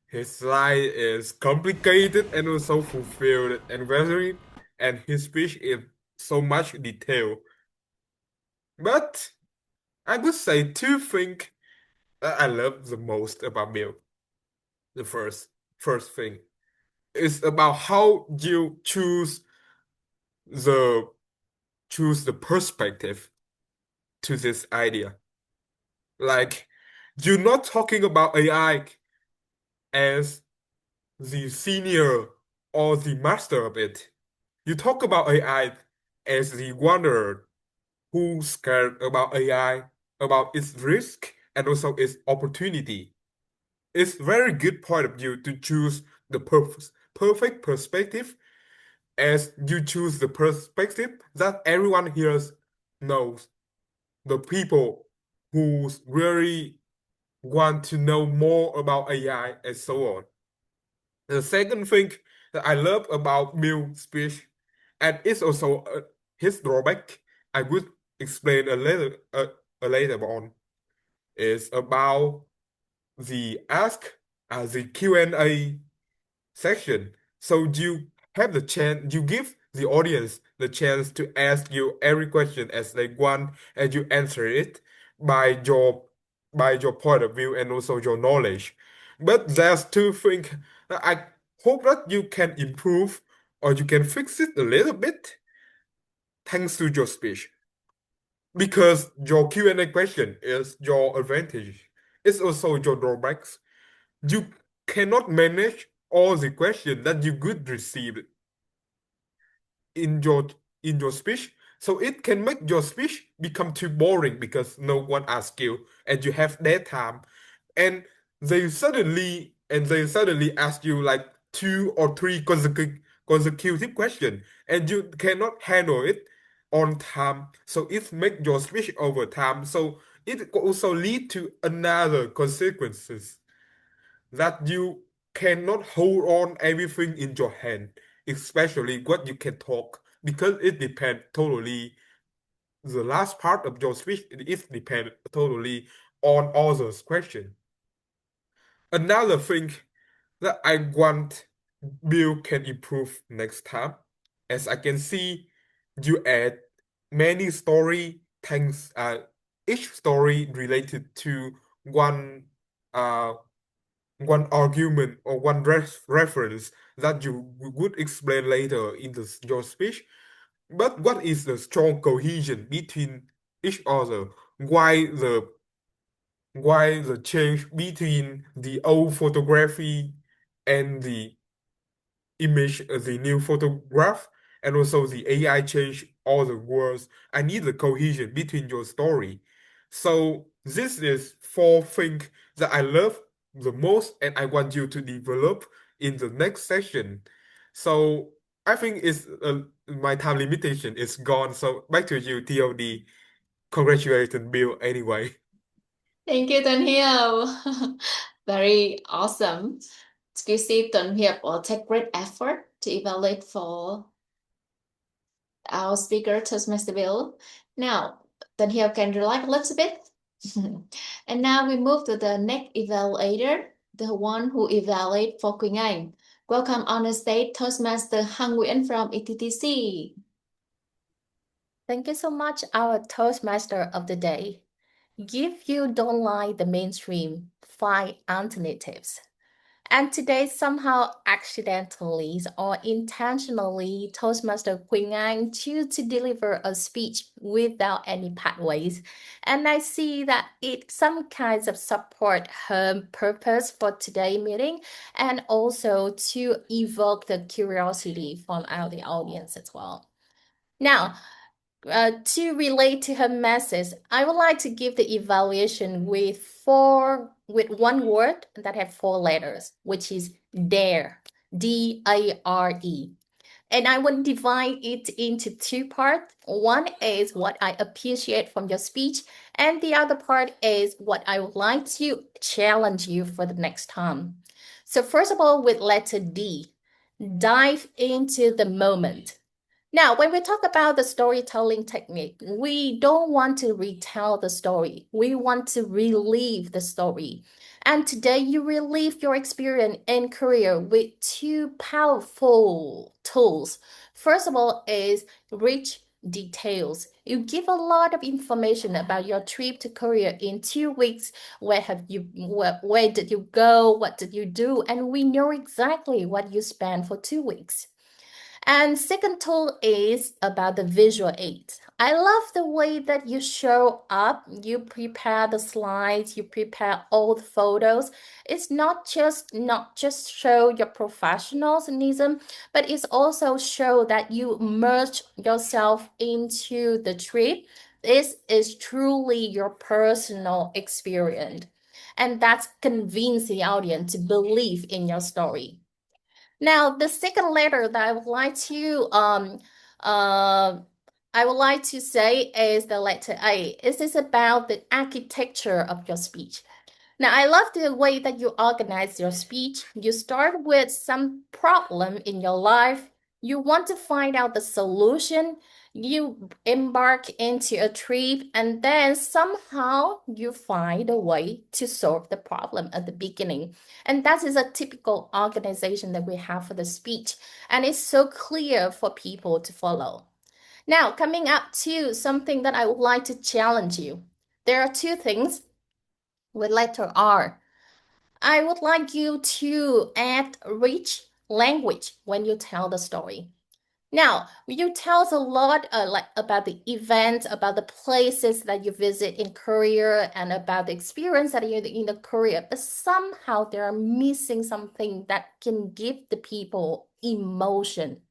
his slide is complicated and also fulfilled and varied, and his speech is so much detail. But I would say 2 things that I love the most about Bill. The first thing is about how you choose the perspective to this idea. Like, you're not talking about AI as the senior or the master of it. You talk about AI as the wanderer who's scared about AI, about its risk and also its opportunity. It's very good point of view to choose the perfect perspective, as you choose the perspective that everyone here knows. The people who really want to know more about AI and so on. The second thing that I love about Bill's speech, and it's also his drawback, I would explain later on, is about the Q&A section. So you have the chance, you give the audience the chance to ask you every question as they want, and you answer it by your point of view and also your knowledge. But there's 2 things that I hope that you can improve or you can fix it a little bit thanks to your speech. Because your Q&A question is your advantage. It's also your drawbacks. You cannot manage all the questions that you could receive in your speech. So it can make your speech become too boring because no one asks you and you have that time. And they suddenly ask you like 2 or 3 consecutive questions and you cannot handle it on time. So it makes your speech over time. So it also lead to another consequences that you cannot hold on everything in your hand, especially what you can talk, because it depends totally. The last part of your speech it depends totally on others' question. Another thing that I want Bill can improve next time, as I can see, you add many story things. Each story related to one argument or one reference that you would explain later in your speech. But what is the strong cohesion between each other? Why the change between the old photography and the image, the new photograph, and also the AI change all the words? I need the cohesion between your story. So this is 4 things that I love the most and I want you to develop in the next session. So I think it's my time limitation is gone. So back to you, TOD. Congratulations, Bill, anyway. Thank you, Tuấn Hiệp. Very awesome. You see, Tuấn Hiệp will take great effort to evaluate for our speaker, Toastmaster Bill. Now, Tuấn Hiệp can relax a little bit. And now we move to the next evaluator, the one who evaluates for Quỳnh Anh. Welcome on the stage, Toastmaster Hằng Nguyễn from ETTC. Thank you so much, our Toastmaster of the day. If you don't like the mainstream, find alternatives. And today, somehow accidentally or intentionally, Toastmaster Quỳnh Anh choose to deliver a speech without any pathways. And I see that it some kinds of support her purpose for today's meeting and also to evoke the curiosity from the audience as well. Now, to relate to her message, I would like to give the evaluation with one word that have 4 letters, which is dare, D-A-R-E. And I will divide it into 2 parts. One is what I appreciate from your speech, and the other part is what I would like to challenge you for the next time. So first of all, with letter D, dive into the moment. Now, when we talk about the storytelling technique, we don't want to retell the story. We want to relive the story. And today you relive your experience in Korea with 2 powerful tools. First of all is rich details. You give a lot of information about your trip to Korea in 2 weeks. Where did you go? What did you do? And we know exactly what you spent for 2 weeks. And second tool is about the visual aid. I love the way that you show up, you prepare the slides, you prepare all the photos. It's not just show your professionalism, but it's also show that you merge yourself into the trip. This is truly your personal experience. And that's convince the audience to believe in your story. Now, the second letter that I would like to say is the letter A. This is about the architecture of your speech. Now, I love the way that you organize your speech. You start with some problem in your life. You want to find out the solution. You embark into a trip, and then somehow you find a way to solve the problem at the beginning. And that is a typical organization that we have for the speech. And it's so clear for people to follow. Now, coming up to something that I would like to challenge you. There are 2 things with letter R. I would like you to add rich language when you tell the story. Now, you tell us a lot like about the events, about the places that you visit in Korea, and about the experience that you're in the Korea, but somehow they're missing something that can give the people emotion.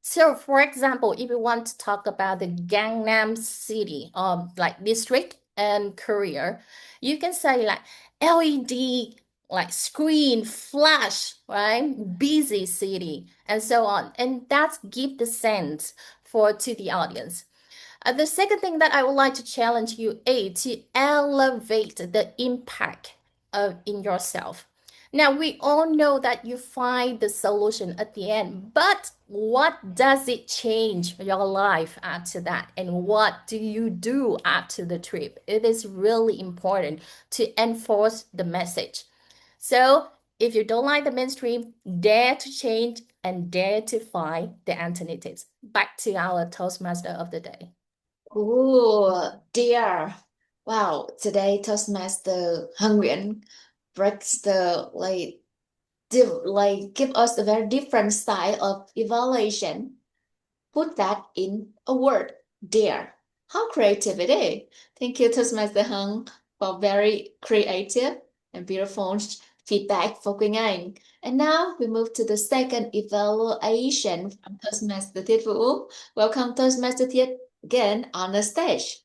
So, for example, if you want to talk about the Gangnam City, like district and Korea, you can say like LED, like screen, flash, right? Busy city, and so on. And that give the sense to the audience. The second thing that I would like to challenge you is to elevate the impact in yourself. Now, we all know that you find the solution at the end, but what does it change your life after that? And what do you do after the trip? It is really important to enforce the message. So if you don't like the mainstream, dare to change and dare to find the alternatives. Back to our Toastmaster of the day. Oh, dear. Wow, today Toastmaster Hân Nguyễn breaks the give us a very different style of evaluation. Put that in a word, dare. How creative it is. Thank you, Toastmaster Hân, for very creative and beautiful feedback for Quỳnh Anh. And now we move to the second evaluation from Toastmaster Thiết Vũ. Welcome, Toastmaster Thiết, again on the stage.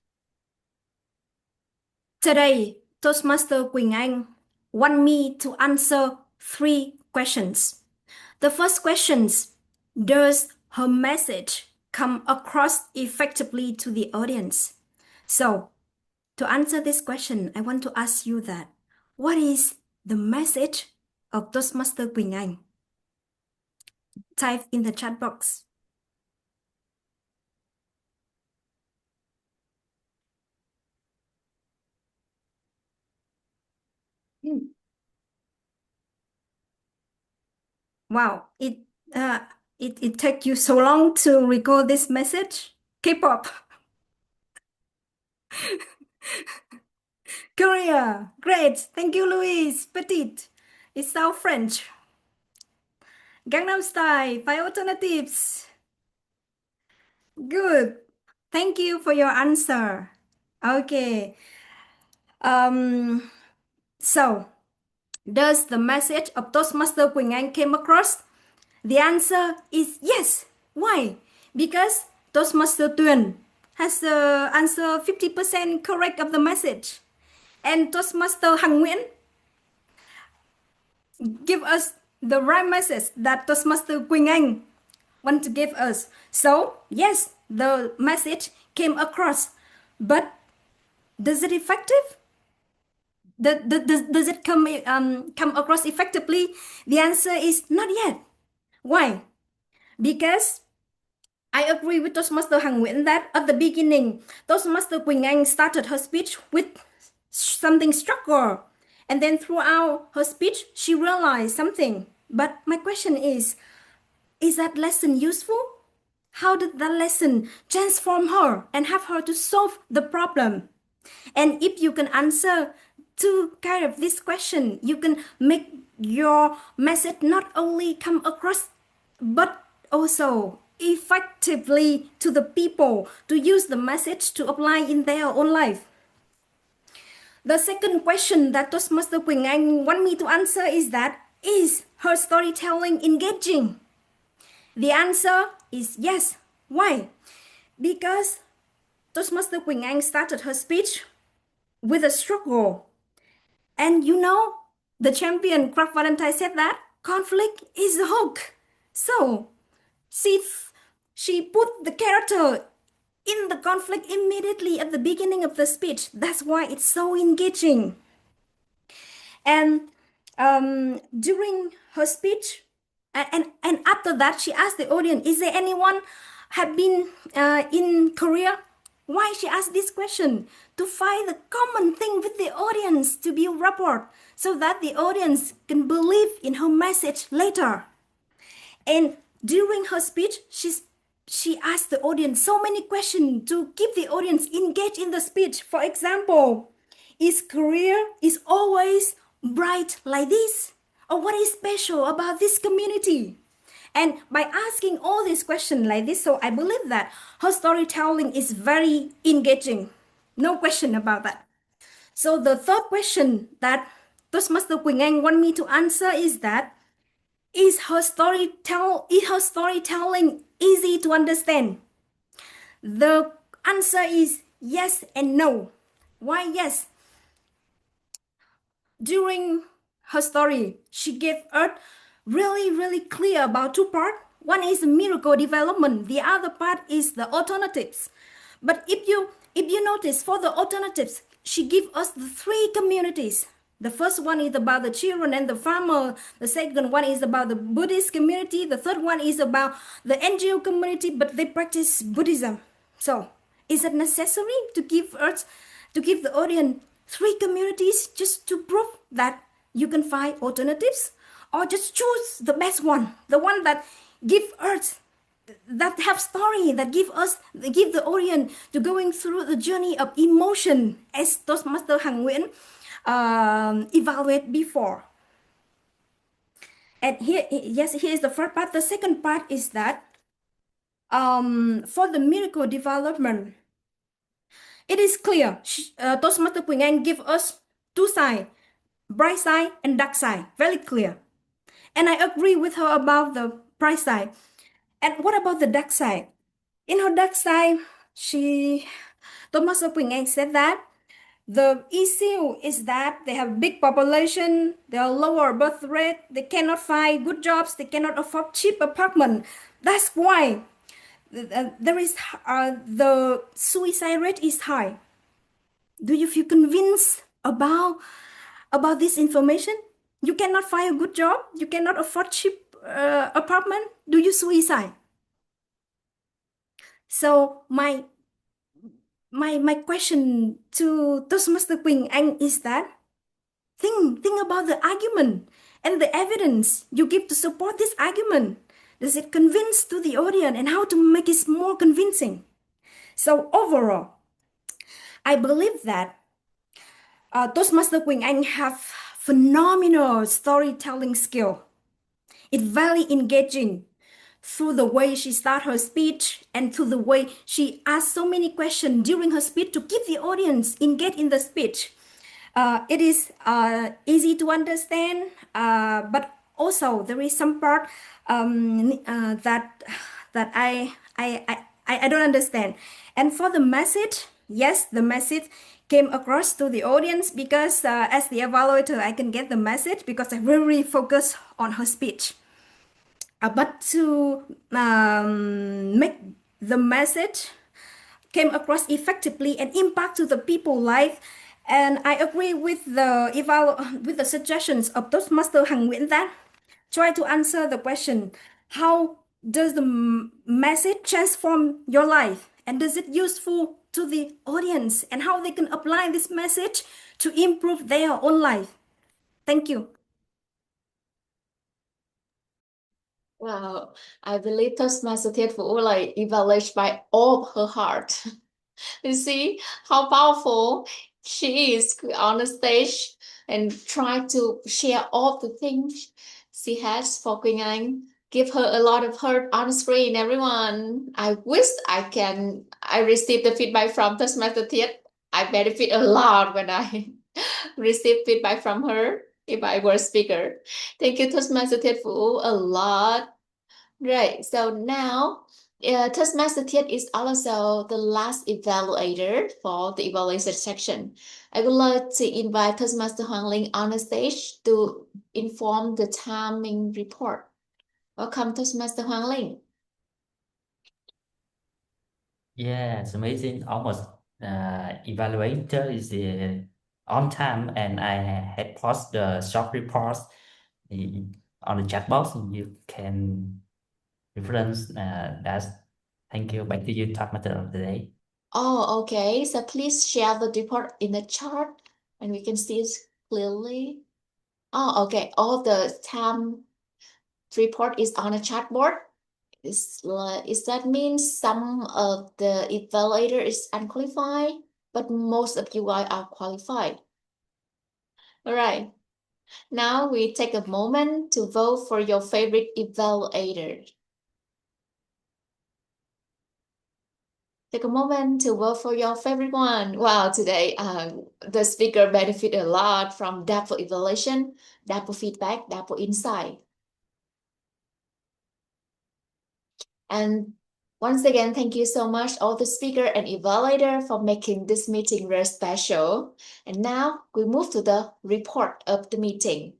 Today, Toastmaster Quỳnh Anh want me to answer 3 questions. The first question: does her message come across effectively to the audience? So, to answer this question, I want to ask you that, what is the message of Toastmaster Quỳnh Anh? Type in the chat box. Wow, it took you so long to recall this message? K-pop. Korea, great. Thank you, Louise. Petite. It sounds French. Gangnam Style, 5 alternatives. Good. Thank you for your answer. Okay. So, does the message of Toastmaster Quỳnh Anh came across? The answer is yes. Why? Because Toastmaster Tuyền has answered 50% correct of the message. And Toastmaster Hân Nguyễn give us the right message that Toastmaster Quỳnh Anh want to give us. So, yes, the message came across. But does it effective? Does it come across effectively? The answer is not yet. Why? Because I agree with Toastmaster Hân Nguyễn that at the beginning, Toastmaster Quỳnh Anh started her speech with something struggle. And then throughout her speech, she realized something. But my question is that lesson useful? How did that lesson transform her and have her to solve the problem? And if you can answer to kind of this question, you can make your message not only come across, but also effectively to the people to use the message to apply in their own life. The second question that Toastmaster Quỳnh Anh want me to answer is that, is her storytelling engaging? The answer is yes. Why? Because Toastmaster Quỳnh Anh started her speech with a struggle. And you know, the champion Kraft Valentine said that conflict is the hook. So she put the character in the conflict immediately at the beginning of the speech. That's why it's so engaging. And during her speech, and after that, she asked the audience, is there anyone have been in Korea? Why she asked this question? To find the common thing with the audience, to build rapport, so that the audience can believe in her message later. And during her speech, she asked the audience so many questions to keep the audience engaged in the speech. For example, is career is always bright like this? or what is special about this community? And by asking all these questions like this, so I believe that her storytelling is very engaging. No question about that. So the third question that Toastmaster Quỳnh Anh want me to answer is that, is her storytelling easy to understand? The answer is yes and no. Why yes? During her story, she gave us really clear about two parts. One is miracle development, the other part is the alternatives. But if you notice, for the alternatives, she gives us the three communities. The first one is about the children and the farmer. The second one is about the Buddhist community. The third one is about the NGO community, but they practice Buddhism. So, is it necessary to give the audience three communities just to prove that you can find alternatives? Or just choose the best one, the one that give us, that have story, that give the audience to going through the journey of emotion, as Toastmaster Hằng Nguyễn evaluate before. And here is the first part. The second part is that for the miracle development, it is clear. Toastmaster Quỳnh Anh give us two sides, bright side and dark side, very clear. And I agree with her about the bright side. And what about the dark side? In her dark side, Toastmaster Quỳnh Anh said that the issue is that they have big population, they are lower birth rate, they cannot find good jobs, they cannot afford cheap apartment. That's why there is the suicide rate is high. Do you feel convinced about this information? You cannot find a good job, you cannot afford cheap apartment, do you suicide? So my question to Toastmaster Quỳnh Anh is that, think about the argument and the evidence you give to support this argument. Does it convince to the audience, and how to make it more convincing? So overall, I believe that Toastmaster Quỳnh Anh have phenomenal storytelling skill. It's very engaging through the way she starts her speech and through the way she asks so many questions during her speech to keep the audience engaged in the speech. It is easy to understand, but also there is some part that I don't understand. And for the message, yes, the message came across to the audience because as the evaluator, I can get the message because I really focus on her speech. But to make the message came across effectively and impact to the people's life, and I agree with the suggestions of Toastmaster Hằng Nguyễn that try to answer the question, how does the message transform your life, and is it useful to the audience, and how they can apply this message to improve their own life. Thank you. Wow, I believe Toastmaster Thiết Vũ like evaluated by all of her heart. You see how powerful she is on the stage and try to share all the things she has for Quỳnh Anh. Give her a lot of heart on screen, everyone. I wish I received the feedback from Toastmaster Thiết. I benefit a lot when I receive feedback from her if I were a speaker. Thank you, Toastmaster Thiết Vũ, a lot. Right, so now Toastmaster Thiết is also the last evaluator for the evaluation section. I would like to invite Toastmaster Hoàng Linh on the stage to inform the timing report. Welcome, Toastmaster Hoàng Linh. Yeah, it's amazing. Almost evaluator is on time, and I had posted the short reports on the chat box, and you can reference that. Thank you. Back to you, talk matter of the day. Oh, okay. So please share the report in the chart and we can see it clearly. Oh, okay. All the time report is on a chat board. Is that means some of the evaluator is unqualified, but most of you guys are qualified. All right. Now we take a moment to vote for your favorite evaluator. Take a moment to vote for your favorite one. Wow, today the speaker benefit a lot from double evaluation, double feedback, double insight. And once again, thank you so much all the speaker and evaluator for making this meeting very special. And now we move to the report of the meeting.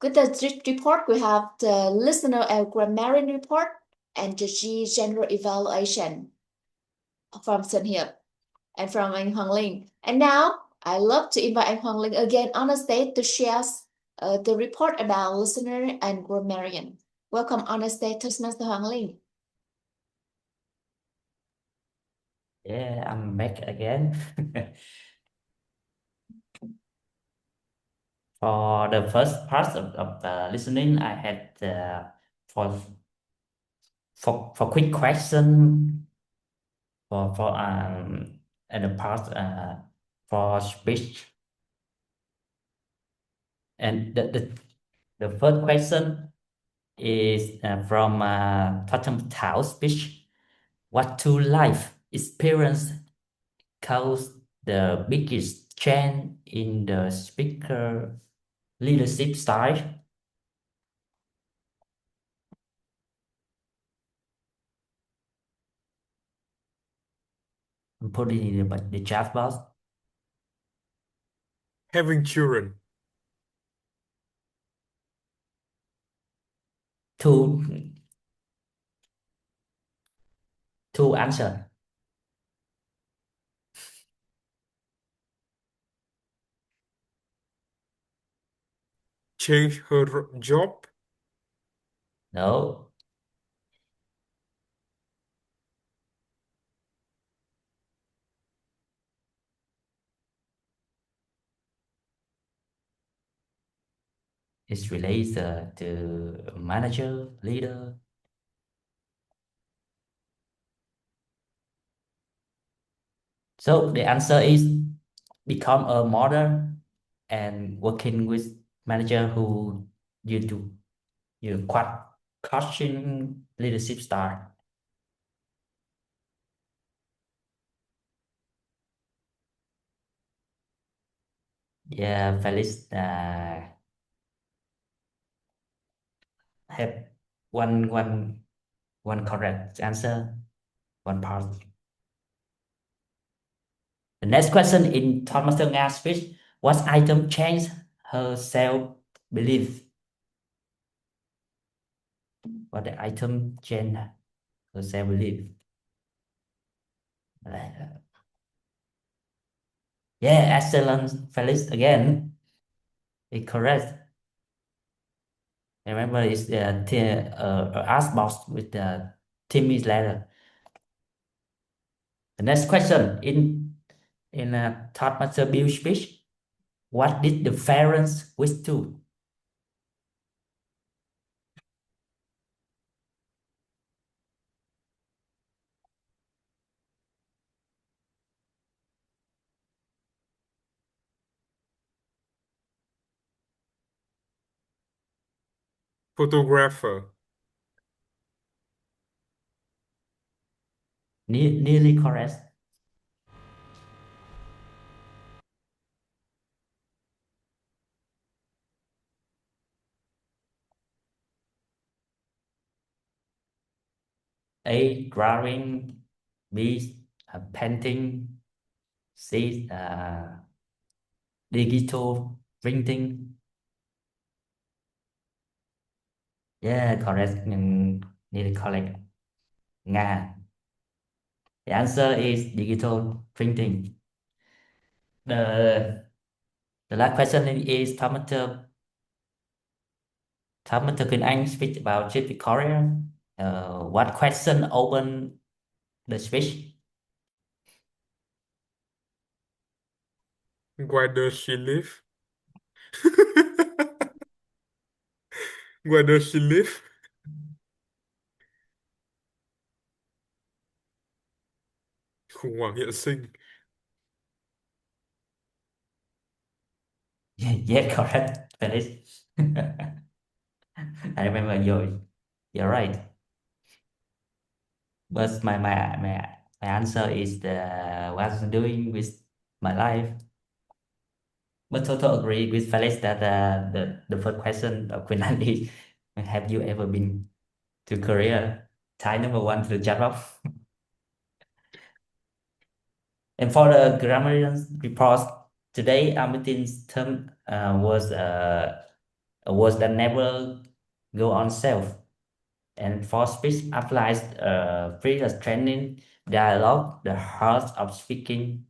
With the report, we have the listener and grammarian report and the general evaluation from Sun Hiệp and from anh Hoàng Linh. And now I love to invite anh Hoàng Linh again on the stage to share the report about listener and grammarian. Welcome on the stage, Toastmaster Hoàng Linh. Yeah, I'm back again. For the first part of the listening, I had for quick question and the part for speech. And the first question is from Thotham Thảo speech. What two life experience caused the biggest change in the speaker leadership style? I'm putting in the chat box. Having children. Two answer. Change her job. No. It's related to manager, leader. So the answer is become a model and working with manager who you quite coaching leadership style. Yeah, Felix have one correct answer, one part. The next question in Toastmaster Nga speech, what item changed her self-belief? What the item changed her self-belief? Yeah, excellent, Felix, again. It's correct. Remember, it's the ask box with the Timmy's letter. The next question in a Toastmaster Bill speech, what did the parents wish to? Photographer. Nearly correct. A, drawing. B, painting. C, digital printing. Yeah, correct. Nearly correct. Nga. The answer is digital printing. The last question is Toastmaster Quỳnh Anh speak about trip to Korea. What question open the speech? Where does she live? Where does she live? Khủng hoảng hiện sinh. Yeah, correct, Felix. I remember you're right. But my answer is the what's doing with my life. But total agree with Felix that the first question of Queen Anne is, have you ever been to Korea? Thai number one to the chat box. And for the grammarian report today, Amitin's term was a word that never go on self. And for speech applies previous training, dialogue, the art of speaking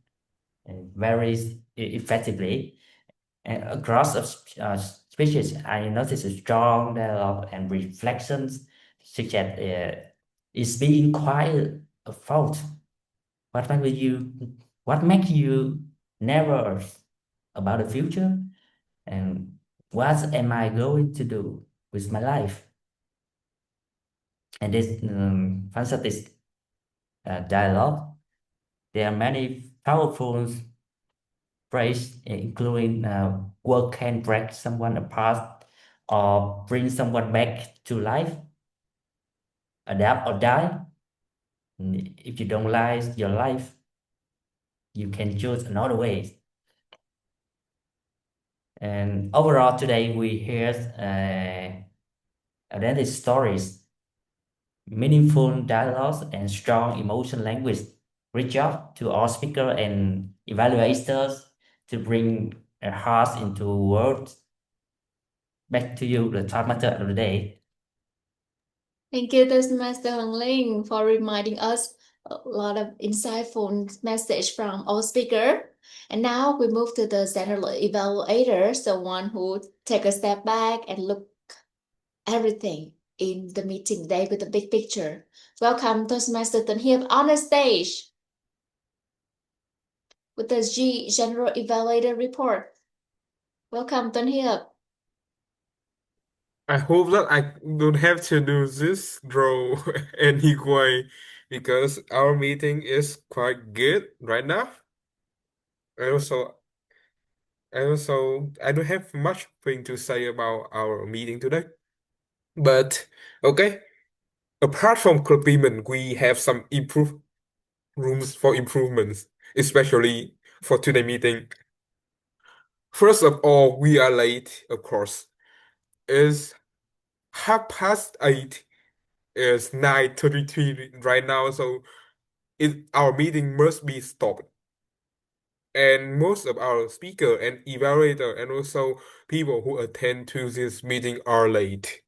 very effectively. And across of speeches, I notice a strong dialogue and reflections, such as is being quiet a fault. What makes you nervous about the future? And what am I going to do with my life? And this fantastic dialogue, there are many powerful phrases, including work can break someone apart or bring someone back to life, adapt or die. If you don't like your life, you can choose another way. And overall, today we hear identity stories, meaningful dialogues, and strong emotion language. Great job to all speakers and evaluators to bring their hearts into words. Back to you, the top matter of the day. Thank you, Toastmaster Hoàng Linh, for reminding us a lot of insightful message from our speaker. And now we move to the central evaluator, the one who take a step back and look everything in the meeting today with the big picture. Welcome, Toastmaster Tuấn Hiệp on the stage with the G General Evaluator report. Welcome, Tuấn Hiệp. I hope that I don't have to do this draw anyway because our meeting is quite good right now. I also I don't have much thing to say about our meeting today. But okay. Apart from compliment, we have some rooms for improvements, especially for today meeting. First of all, we are late, of course. It's 8:30. It's 9:33 right now, so our meeting must be stopped. And most of our speaker and evaluator and also people who attend to this meeting are late.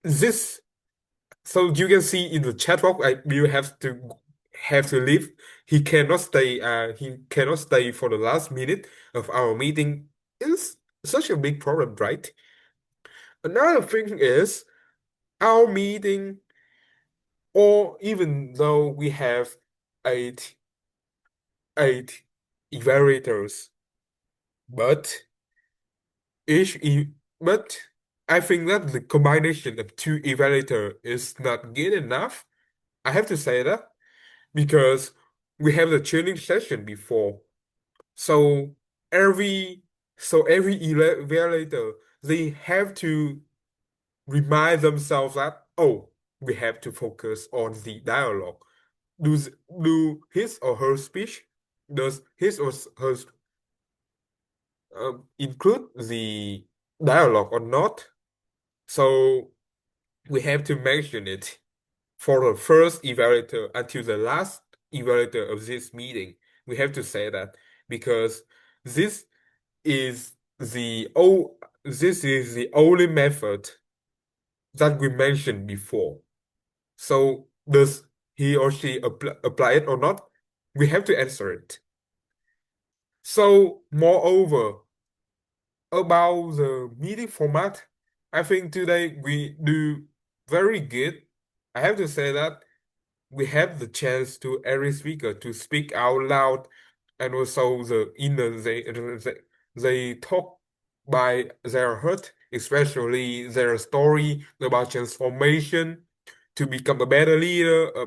So you can see in the chat box, I will have to leave. He cannot stay. He cannot stay for the last minute of our meeting. It's such a big problem, right? Another thing is our meeting, or even though we have eight evaluators, but but I think that the combination of two evaluator is not good enough. I have to say that because we have the training session before. So every evaluator, they have to remind themselves that, oh, we have to focus on the dialogue. Do his or her speech, does his or her include the dialogue or not? So we have to mention it for the first evaluator until the last evaluator of this meeting. We have to say that because this is the only method that we mentioned before. So does he or she apply it or not? We have to answer it. So moreover, about the meeting format, I think today we do very good. I have to say that we have the chance to every speaker to speak out loud, and also they talk by their heart, especially their story about transformation to become a better leader, a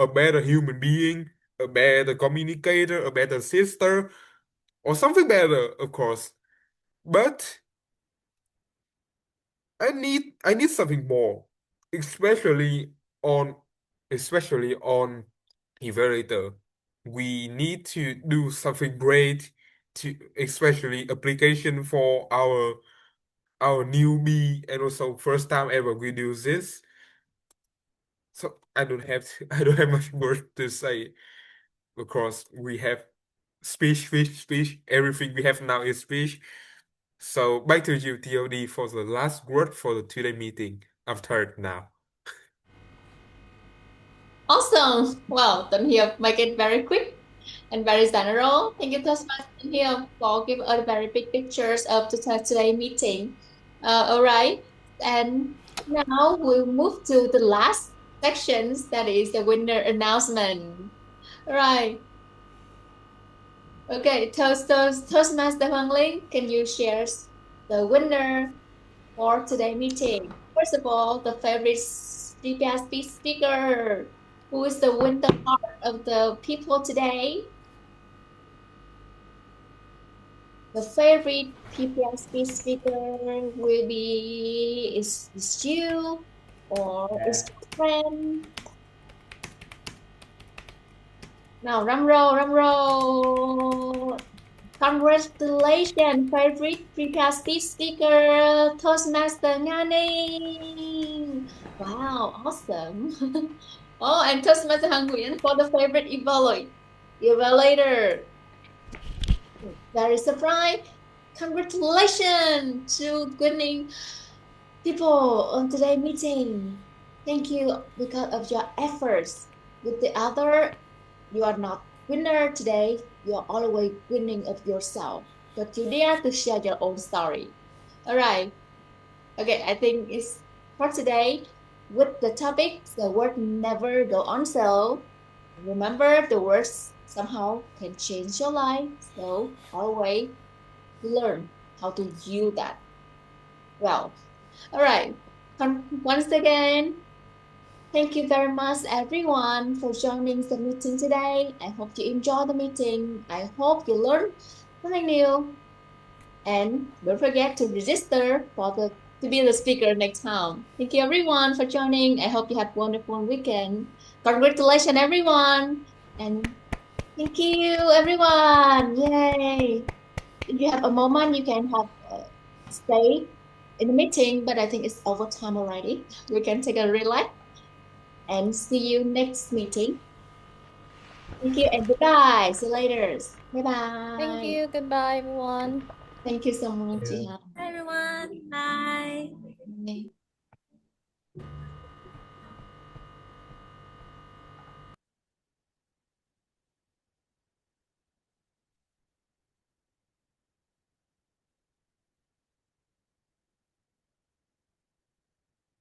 better human being, a better communicator, a better sister, or something better, of course. But I need something more, especially on evaluator. We need to do something great to especially application for our newbie and also first time ever we do this. So I don't have much word to say because we have speech. Everything we have now is speech. So back to you, TOD, for the last word for the today meeting. I've heard now. Awesome. Well, then here make it very quick and very general. Thank you, Toastmasters here for giving us very big pictures of today's meeting. All right, and now we'll move to the last sections. That is the winner announcement. All right. Okay, Toastmaster Hoàng Linh, can you share the winner for today's meeting? First of all, the favorite PPSP speaker. Who is the winner heart of the people today? The favorite PPSP speaker will be is you or is your friend? Now, drum roll. Congratulations, favorite PPSP speaker, Toastmaster Nga Ninh. Wow, awesome. Oh, and Toastmaster Hằng Nguyễn for the favorite evaluator. Very surprised. Congratulations to winning people on today's meeting. Thank you because of your efforts. With the other, you are not winner today. You are always winning of yourself. But you dare to share your own story. All right. Okay, I think it's for today. With the topic, the word never go on sale. Remember, the words somehow can change your life. So always learn how to use that well. All right. Once again, thank you very much, everyone, for joining the meeting today. I hope you enjoy the meeting. I hope you learn something new. And don't forget to register to be the speaker next time. Thank you, everyone, for joining. I hope you have a wonderful weekend. Congratulations, everyone. And thank you, everyone. Yay. If you have a moment, you can have stay in the meeting, but I think it's over time already. We can take a relax and see you next meeting. Thank you and goodbye. See you later. Bye-bye. Thank you. Goodbye, everyone. Thank you so much. Bye everyone. Bye. Bye.